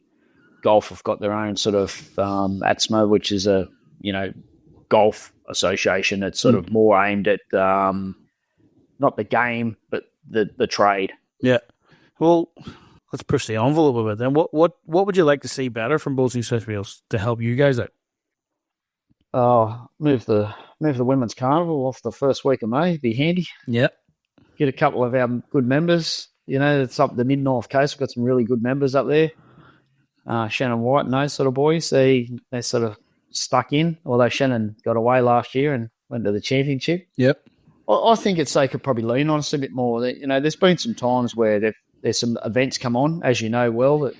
golf have got their own sort of ATSMA, which is a golf association. It's sort of more aimed at not the game, but the trade. Yeah. Well, let's push the envelope a bit then. What would you like to see better from Bowls New South Wales to help you guys out? Move the Women's Carnival off the first week of May. Be handy. Yeah. Get a couple of our good members. It's up the mid-north coast. We've got some really good members up there. Shannon White and those sort of boys, they sort of stuck in, although Shannon got away last year and went to the championship. Yep. I think they could probably lean on us a bit more. There's been some times where there's some events come on, as you know well, that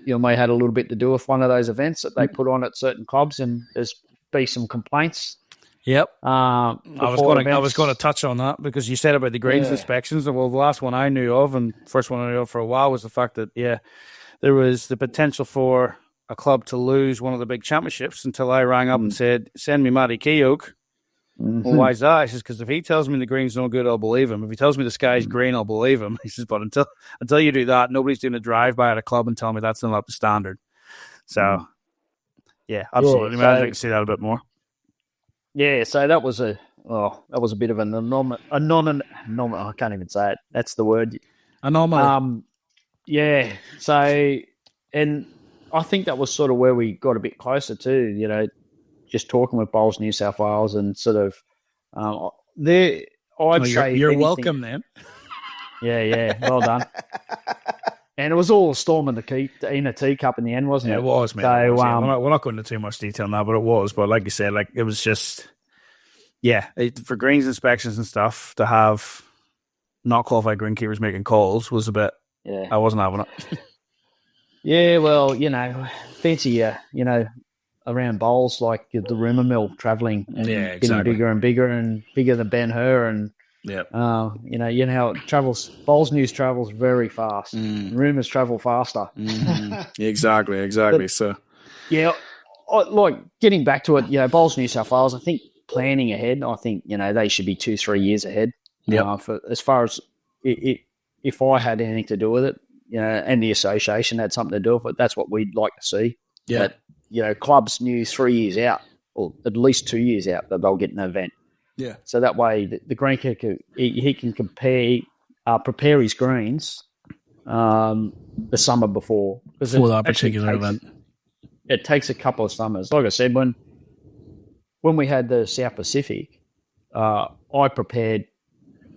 may had a little bit to do with one of those events that they put on at certain clubs, and there's be some complaints. Yep. I was going to touch on that because you said about the greens inspections. Well, the last one I knew of, and first one I knew of for a while, was the fact that there was the potential for a club to lose one of the big championships until I rang up and said, "Send me Matty Keough." Mm-hmm. Well, why is that? He says, because if he tells me the green's no good, I'll believe him. If he tells me the sky's green, I'll believe him. He says, but until you do that, nobody's doing a drive-by at a club and telling me that's not up to standard. So, absolutely. I'd like to see that a bit more. Yeah, so that was a bit of an anomaly. I can't even say it. That's the word. Anomaly. So, and I think that was sort of where we got a bit closer to, just talking with Bowls New South Wales and sort of say you're welcome then. Yeah, well done. And it was all a storm in a teacup in the end, wasn't it? It was, man. So, we're not going into too much detail now, but it was. But like you said, it was just, for greens inspections and stuff, to have not qualified greenkeepers making calls was a bit, I wasn't having it. Yeah, well, fancy, around bowls like the rumour mill travelling and getting bigger and bigger and bigger than Ben Hur and how it travels. Bowls news travels very fast. Rumours travel faster. Exactly. But, so like getting back to it, Bowls New South Wales, I think planning ahead. I think they should be 2-3 years ahead. For as far as if I had anything to do with it, and the association had something to do with it, that's what we'd like to see. Yeah. That, clubs knew 3 years out, or at least 2 years out, that they'll get an event. Yeah. So that way, the greenkeeper, he can prepare his greens the summer before. For that particular event. It takes a couple of summers. Like I said, when we had the South Pacific, I prepared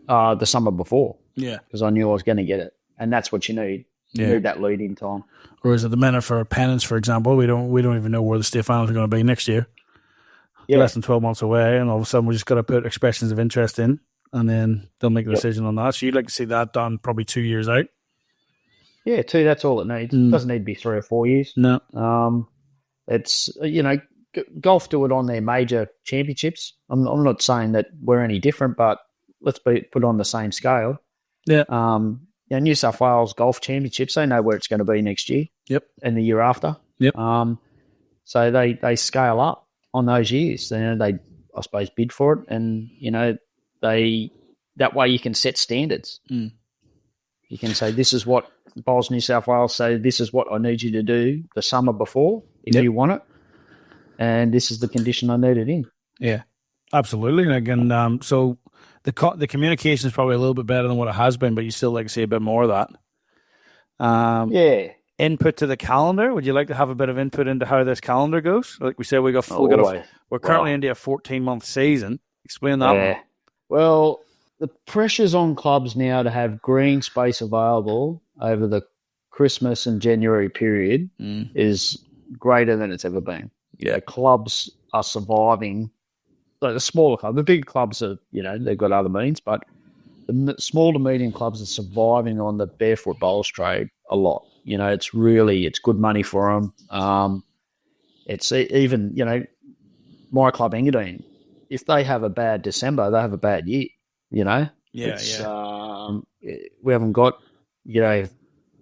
the summer before. Yeah. Because I knew I was going to get it. And that's what you need. You need that lead-in time. Or is it the minute for pennants, for example? We don't even know where the state finals are going to be next year. Yeah. Less than 12 months away, and all of a sudden we just got to put expressions of interest in, and then they'll make a decision on that. So you'd like to see that done probably 2 years out? Yeah, 2, that's all it needs. It doesn't need to be 3 or 4 years. No. It's, golf do it on their major championships. I'm not saying that we're any different, but let's put on the same scale. Yeah. New South Wales Golf Championships, they know where it's going to be next year. Yep. And the year after. Yep. So they scale up on those years. They, I suppose, bid for it, and that way you can set standards. Mm. You can say, this is what Bowls New South Wales say, this is what I need you to do the summer before if you want it, and this is the condition I need it in. Yeah, absolutely. And again, so the communication is probably a little bit better than what it has been, but you still like to see a bit more of that. Input to the calendar. Would you like to have a bit of input into how this calendar goes? Like we said, we're currently into a 14-month season. Explain that one. Well, the pressure's on clubs now to have green space available over the Christmas and January period is greater than it's ever been. Yeah, the clubs are surviving. So the smaller clubs, the big clubs are, they've got other means, but the small to medium clubs are surviving on the barefoot bowls trade a lot. It's good money for them. It's even, my club, Engadine, if they have a bad December, they have a bad year, We haven't got,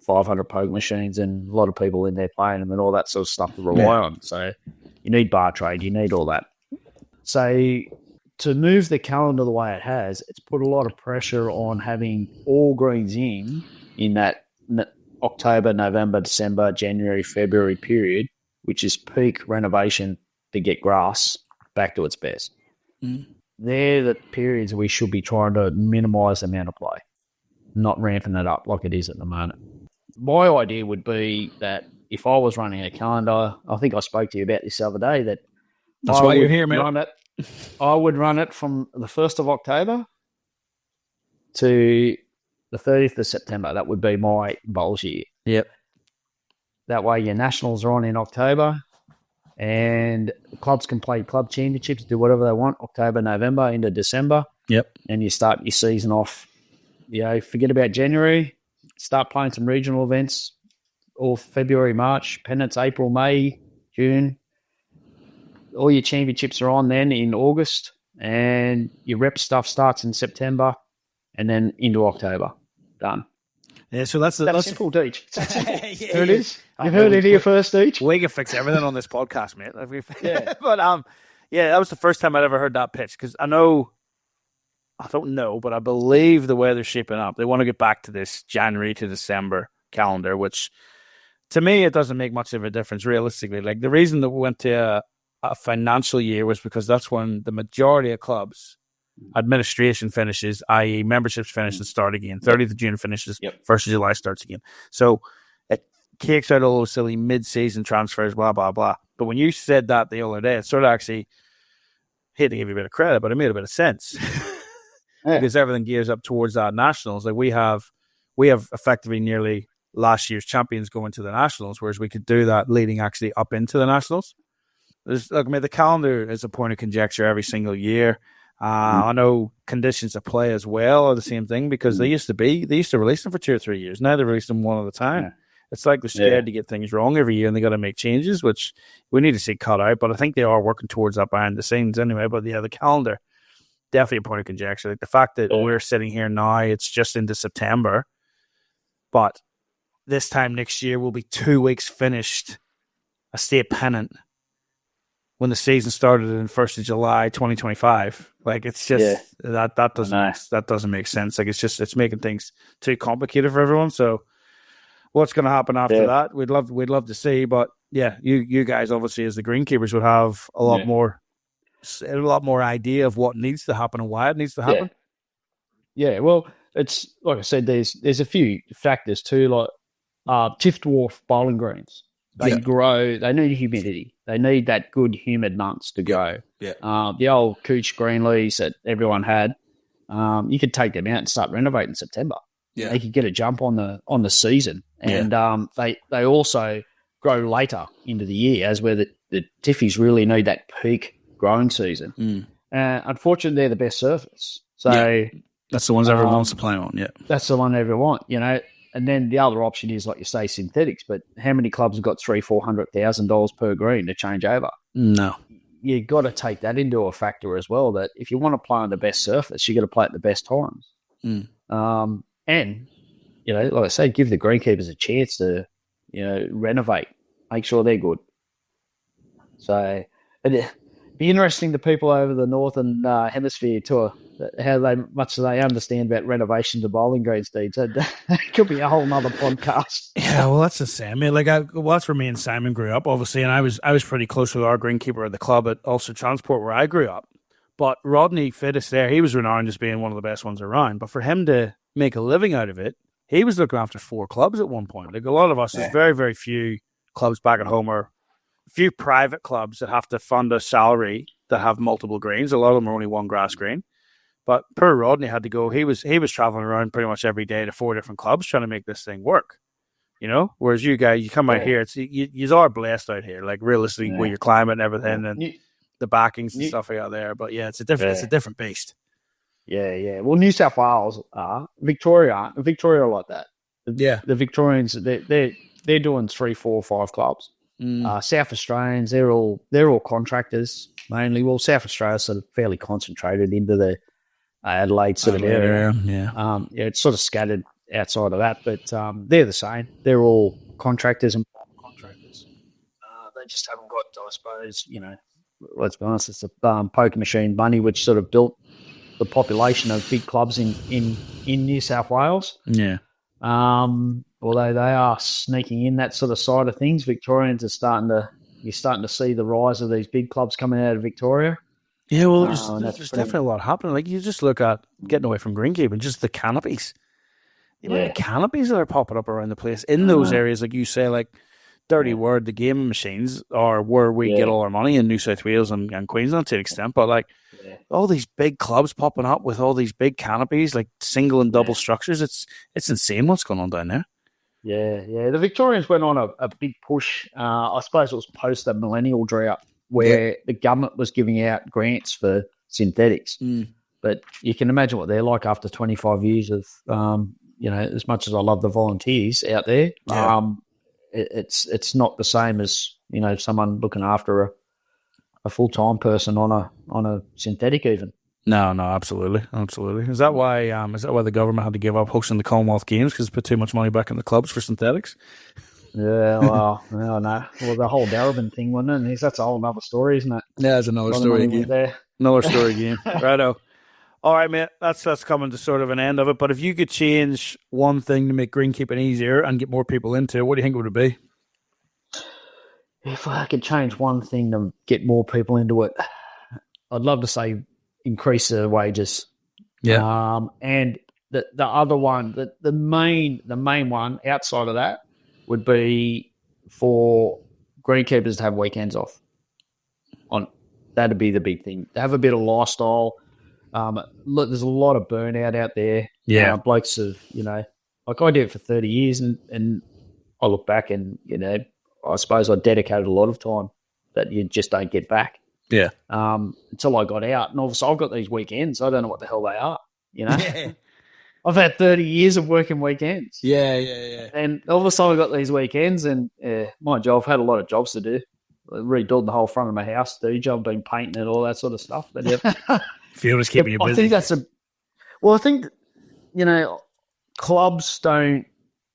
500 poke machines and a lot of people in there playing them and all that sort of stuff to rely on. So you need bar trade, you need all that. So to move the calendar the way it has, it's put a lot of pressure on having all greens in that October, November, December, January, February period, which is peak renovation to get grass back to its best. Mm. They're the periods we should be trying to minimise the amount of play, not ramping it up like it is at the moment. My idea would be that if I was running a calendar, I think I spoke to you about this the other day, that's why you're here, man. I would run it from the 1st of October to the 30th of September. That would be my bowls year. Yep. That way your nationals are on in October and clubs can play club championships, do whatever they want, October, November, into December. Yep. And you start your season off, forget about January, start playing some regional events, or February, March, pennants, April, May, June. All your championships are on then in August, and your rep stuff starts in September, and then into October. Done. Yeah, so that's simple, Deech. There it is. You've heard it here first, Deech. We can fix everything on this podcast, mate. But that was the first time I'd ever heard that pitch, because I don't know, but I believe the weather's shaping up. They want to get back to this January to December calendar, which to me it doesn't make much of a difference realistically. Like the reason that we went to a financial year was because that's when the majority of clubs administration finishes, i.e. memberships finish and start again. 30th of June finishes, 1st of July starts again. So it kicks out all those silly mid-season transfers, blah, blah, blah. But when you said that the other day, it sort of actually, hate to give you a bit of credit, but it made a bit of sense. Because everything gears up towards that nationals. Like we have effectively nearly last year's champions going to the nationals, whereas we could do that leading actually up into the nationals. The calendar is a point of conjecture every single year. I know conditions of play as well are the same thing, because they used to release them for 2 or 3 years. Now they release them one at a time. Yeah. It's like they're scared to get things wrong every year, and they got to make changes, which we need to see cut out. But I think they are working towards that behind the scenes anyway. But the calendar, definitely a point of conjecture. Like the fact that we're sitting here now, it's just into September, but this time next year we'll be 2 weeks finished a state pennant when the season started in 1st of July 2025. Like it's just that doesn't make sense. Like it's making things too complicated for everyone. So what's going to happen after that? We'd love to see, but you guys obviously as the greenkeepers would have a lot more idea of what needs to happen and why it needs to happen. Yeah, well, it's like I said, there's a few factors too, like tiff dwarf bowling greens. They grow, they need humidity. They need that good humid months to go. Yeah. The old Cooch Greenleys that everyone had, you could take them out and start renovating in September. Yeah. They could get a jump on the season. And they also grow later into the year, as where the tiffies really need that peak growing season. Unfortunately, they're the best surface. So that's the ones everyone wants to play on. Yeah, that's the one everyone want. And then the other option is, like you say, synthetics. But how many clubs have got $300,000-$400,000 per green to change over? No, you got to take that into a factor as well, that if you want to play on the best surface, you got to play at the best times. And, like I say, give the greenkeepers a chance to, renovate, make sure they're good. So it'd be interesting to people over the northern hemisphere tour, how much they understand about renovations of bowling greens, Dean. So that could be a whole nother podcast. Yeah, well, that's the same. I mean, that's where me and Simon grew up, obviously, and I was pretty close with our greenkeeper at the club at Ulster Transport where I grew up. But Rodney Fittis there, he was renowned as being one of the best ones around. But for him to make a living out of it, he was looking after 4 clubs at one point. Like a lot of us, there's very, very few clubs back at home, or a few private clubs that have to fund a salary that have multiple greens. A lot of them are only one grass green. But poor Rodney had to go. He was traveling around pretty much every day to 4 different clubs trying to make this thing work. Whereas you guys, you come out here, it's you are blessed out here. Like realistically, with your climate and everything, and the backings and stuff out there. But yeah, it's a different beast. Yeah. Well, New South Wales are. Victoria aren't. Victoria are like that. The Victorians, they're doing 3, 4, 5 clubs. South Australians, they're all contractors mainly. Well, South Australia's sort of fairly concentrated into the Adelaide sort of area. It's sort of scattered outside of that, but they're the same. They're all contractors and contractors. They just haven't got, I suppose, let's be honest, it's a poker machine money which sort of built the population of big clubs in New South Wales. Yeah. Although they are sneaking in that sort of side of things, Victorians are you're starting to see the rise of these big clubs coming out of Victoria. Yeah, well, there's definitely a lot happening. Like you just look at getting away from greenkeeping, just the canopies. The amount of canopies that are popping up around the place in those areas, like you say, like dirty word, the gaming machines are where we get all our money in New South Wales and Queensland to an extent, but like all these big clubs popping up with all these big canopies, like single and double structures, it's insane what's going on down there. Yeah. The Victorians went on a big push. I suppose it was post the millennial drought where the government was giving out grants for synthetics. But you can imagine what they're like after 25 years of, as much as I love the volunteers out there, it's not the same as, someone looking after a full-time person on a synthetic even. No, absolutely. Is that why the government had to give up hosting the Commonwealth Games because it put too much money back in the clubs for synthetics? Yeah, well, no. Well, the whole Darabin thing, wasn't it? That's a whole other story, isn't it? Yeah, it's another story again. Another story again. Righto. All right, mate, that's coming to sort of an end of it. But if you could change one thing to make greenkeeping easier and get more people into it, what do you think it would be? If I could change one thing to get more people into it, I'd love to say increase the wages. Yeah. And the other one, the main one outside of that would be for greenkeepers to have weekends off. That'd be the big thing. To have a bit of lifestyle. Look, there's a lot of burnout out there. Yeah. Blokes have, like I did it for 30 years and I look back and, I suppose I dedicated a lot of time that you just don't get back. Yeah. Until I got out. And obviously I've got these weekends. I don't know what the hell they are, Yeah. I've had 30 years of working weekends. Yeah. And all of a sudden I've got these weekends and, mind you, I've had a lot of jobs to do. I redoing the whole front of my house, I've been painting and all that sort of stuff. But Feel is keeping you busy. I think that's I think, clubs don't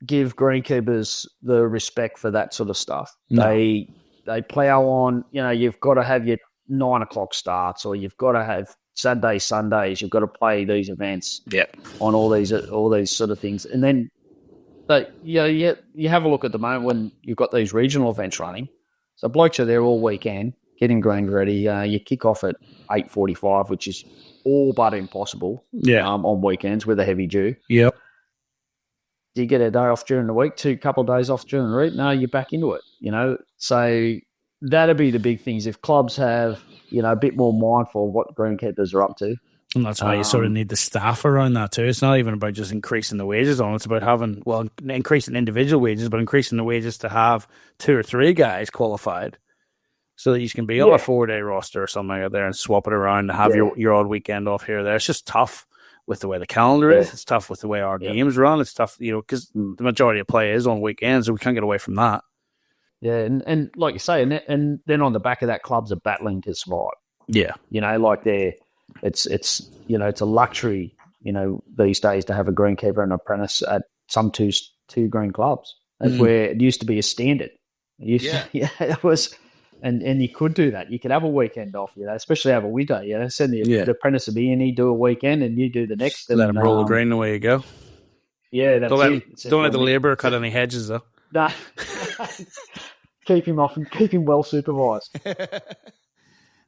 give greenkeepers the respect for that sort of stuff. No. They plough on, you've got to have your 9 o'clock starts or you've got to have Saturdays, Sundays, you've got to play these events on all these sort of things. And then you have a look at the moment when you've got these regional events running. So blokes are there all weekend, getting greens ready. You kick off at 8:45, which is all but impossible on weekends with a heavy dew. Yep. Do you get a day off during the week, couple of days off during the week? No, you're back into it, So that'd be the big things. If clubs have, a bit more mindful of what greenkeepers are up to. And that's why you sort of need the staff around that too. It's not even about just increasing the wages on. It's about increasing individual wages, but increasing the wages to have 2 or 3 guys qualified so that you can be on a 4-day roster or something out there and swap it around and have your odd weekend off here or there. It's just tough with the way the calendar is. It's tough with the way our games run. It's tough, because the majority of play is on weekends, so we can't get away from that. Yeah, and like you say, and then on the back of that, clubs are battling to survive. Yeah. Like it's it's a luxury, these days to have a greenkeeper and apprentice at some two green clubs. That's where it used to be a standard. It used to, it was, and you could do that. You could have a weekend off, especially over winter. Send the apprentice to be in, he'd do a weekend, and you do the next. Let him roll the green, away you go. Yeah, that's don't let the labourer cut any hedges though. Nah. Keep him off and keep him well supervised.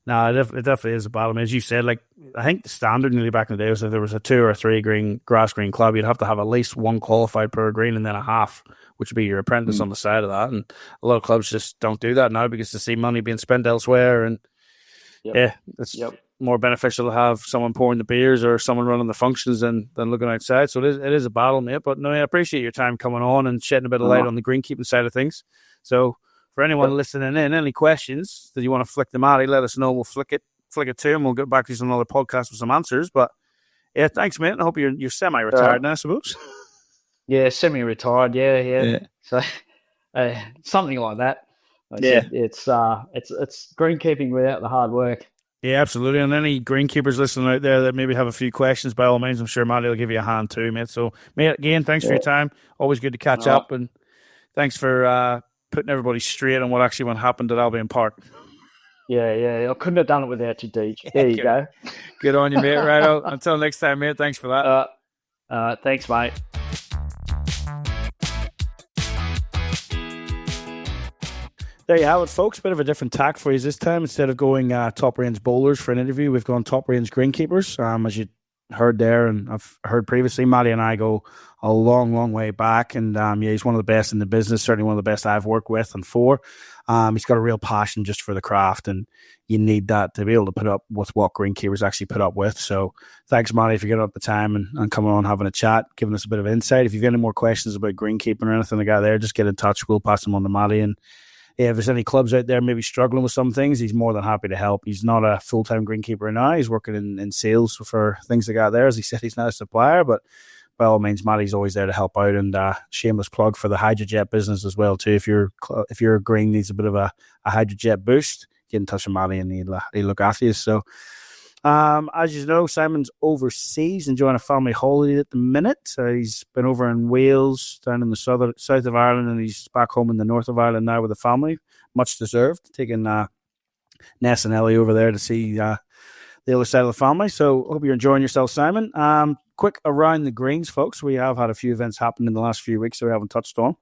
No, it definitely is a battle. I mean, as you said, like I think the standard nearly back in the day was if there was a 2 or 3 grass green club, you'd have to have at least 1 qualified per green and then a half, which would be your apprentice on the side of that. And a lot of clubs just don't do that now because they see money being spent elsewhere. And it's more beneficial to have someone pouring the beers or someone running the functions than looking outside. So it is a battle, mate. But no, I appreciate your time coming on and shedding a bit of light on the greenkeeping side of things. So for anyone listening in, any questions that you want to flick them at, let us know. We'll flick it to him. We'll get back to you on another podcast with some answers. But yeah, thanks, mate. I hope you're semi-retired now, I suppose. Yeah, semi-retired. Yeah. So something like that. It's greenkeeping without the hard work. Yeah, absolutely. And any greenkeepers listening out there that maybe have a few questions, by all means, I'm sure Matty will give you a hand too, mate. So, mate, again, thanks for your time. Always good to catch up, and thanks for putting everybody straight on what happened at Albion Park. Yeah. I couldn't have done it without you, Deej. There you go. Good on you, mate. Right. Until next time, mate. Thanks for that. Thanks, mate. There you have it, folks. Bit of a different tack for you this time. Instead of going top range bowlers for an interview, we've gone top range greenkeepers. As you heard there, and I've heard previously, Matty and I go a long, long way back. And he's one of the best in the business. Certainly one of the best I've worked with and for. He's got a real passion just for the craft, and you need that to be able to put up with what greenkeepers actually put up with. So thanks, Matty, for getting up the time and coming on, having a chat, giving us a bit of insight. If you've got any more questions about greenkeeping or anything like that there, just get in touch. We'll pass them on to Matty. And if there's any clubs out there maybe struggling with some things, he's more than happy to help. He's not a full-time greenkeeper now. He's working in sales for things like that there. As he said, he's not a supplier, but by all means, Matty's always there to help out. And shameless plug for the hydrojet business as well, too. If your green needs a bit of a hydrojet boost, get in touch with Matty and he'll look after you. So, as you know, Simon's overseas enjoying a family holiday at the minute. He's been over in Wales, down in the south of Ireland, and he's back home in the north of Ireland now with the family. Much deserved, taking Ness and Ellie over there to see the other side of the family. So hope you're enjoying yourself, Simon. Quick around the greens, folks. We have had a few events happen in the last few weeks that we haven't touched on.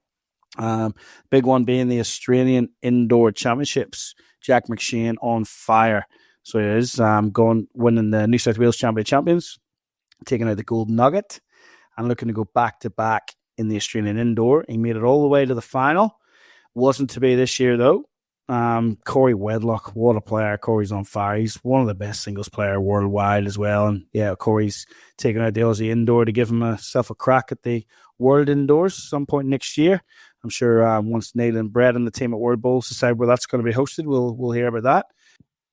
Big one being the Australian Indoor Championships. Jack McShane on fire. So he is winning the New South Wales Champions, taking out the gold nugget and looking to go back-to-back in the Australian Indoor. He made it all the way to the final. Wasn't to be this year, though. Corey Wedlock, what a player. Corey's on fire. He's one of the best singles player worldwide as well. And yeah, Corey's taking out the Aussie Indoor to give himself a crack at the World Indoors some point next year. I'm sure once Neil and Brett and the team at World Bowls decide where that's going to be hosted, we'll hear about that.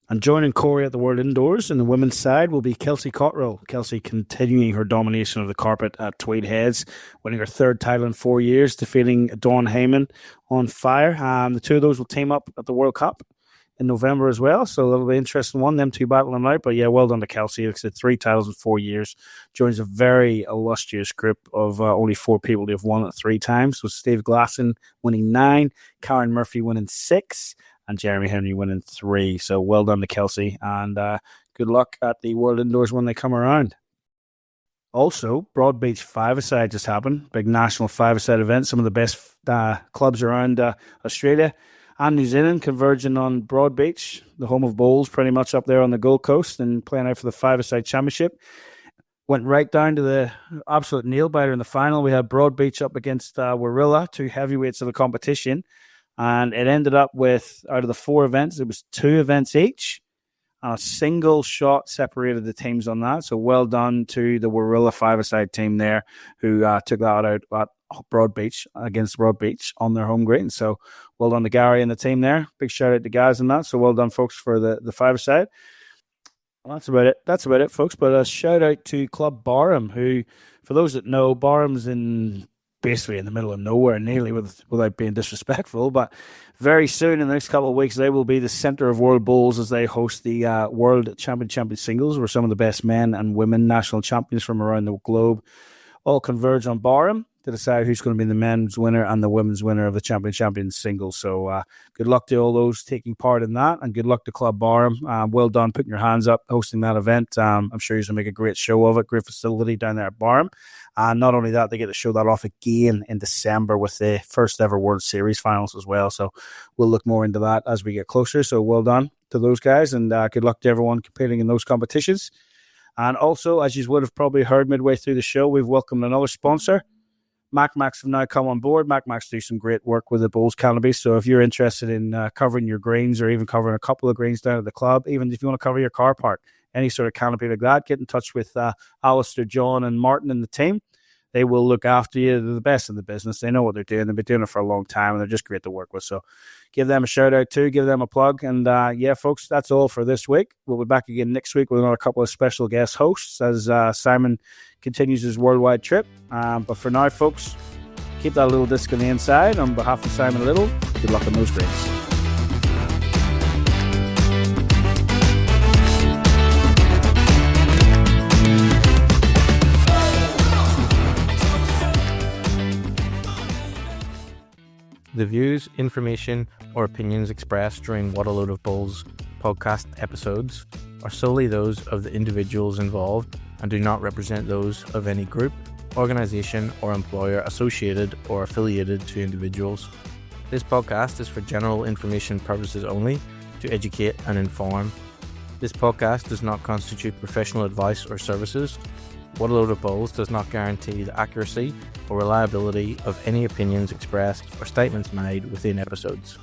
And joining Corey at the World Indoors in the women's side will be Kelsey Cotterill. Kelsey continuing her domination of the carpet at Tweed Heads, winning her 3rd title in 4 years, defeating Dawn Heyman on fire. The two of those will team up at the World Cup in November as well, so that'll be an interesting one, them two battling out. But yeah, well done to Kelsey. Like I said, 3 titles in 4 years. Joins a very illustrious group of only 4 people who have won it 3 times. So Steve Glasson winning 9, Karen Murphy winning 6, and Jeremy Henry winning 3. So well done to Kelsey, and good luck at the World Indoors when they come around. Also, Broadbeach 5-a-side just happened. Big national 5-a-side event. Some of the best clubs around Australia and New Zealand converging on Broadbeach, the home of bowls, pretty much up there on the Gold Coast, and playing out for the 5-a-side championship. Went right down to the absolute nail-biter in the final. We had Broadbeach up against Warilla, 2 heavyweights of the competition. And it ended up with, out of the 4 events, it was 2 events each. A single shot separated the teams on that. So well done to the Warilla 5-a-side team there, who took that out at Broadbeach against Broadbeach on their home green. So well done to Gary and the team there. Big shout out to guys on that. So well done, folks, for the 5-a-side. Well, that's about it. That's about it, folks. But a shout out to Club Barham, who, for those that know, Barham's in basically in the middle of nowhere nearly, without being disrespectful. But very soon, in the next couple of weeks, they will be the centre of world bowls as they host the World Champion Singles, where some of the best men and women national champions from around the globe all converge on Barham to decide who's going to be the men's winner and the women's winner of the Champion Singles. So good luck to all those taking part in that, and good luck to Club Barham. Well done putting your hands up, hosting that event. I'm sure you're going to make a great show of it. Great facility down there at Barham. And not only that, they get to show that off again in December with the first ever World Series finals as well. So we'll look more into that as we get closer. So well done to those guys, and good luck to everyone competing in those competitions. And also, as you would have probably heard midway through the show, we've welcomed another sponsor. MakMax have now come on board. MakMax do some great work with the Bulls Canopy. So if you're interested in covering your greens, or even covering a couple of greens down at the club, even if you want to cover your car park, any sort of canopy like that, get in touch with Alastair, John and Martin and the team. They will look after you. They're the best in the business. They know what they're doing. They've been doing it for a long time, and they're just great to work with. So give them a shout out too. Give them a plug. And yeah, folks, that's all for this week. We'll be back again next week with another couple of special guest hosts as Simon continues his worldwide trip. But for now, folks, keep that little disc on the inside. On behalf of Simon Little, good luck on those greens. The views, information, or opinions expressed during What a Load of Bulls podcast episodes are solely those of the individuals involved and do not represent those of any group, organisation, or employer associated or affiliated to individuals. This podcast is for general information purposes only, to educate and inform. This podcast does not constitute professional advice or services. What a Load of Bulls does not guarantee the accuracy or reliability of any opinions expressed or statements made within episodes.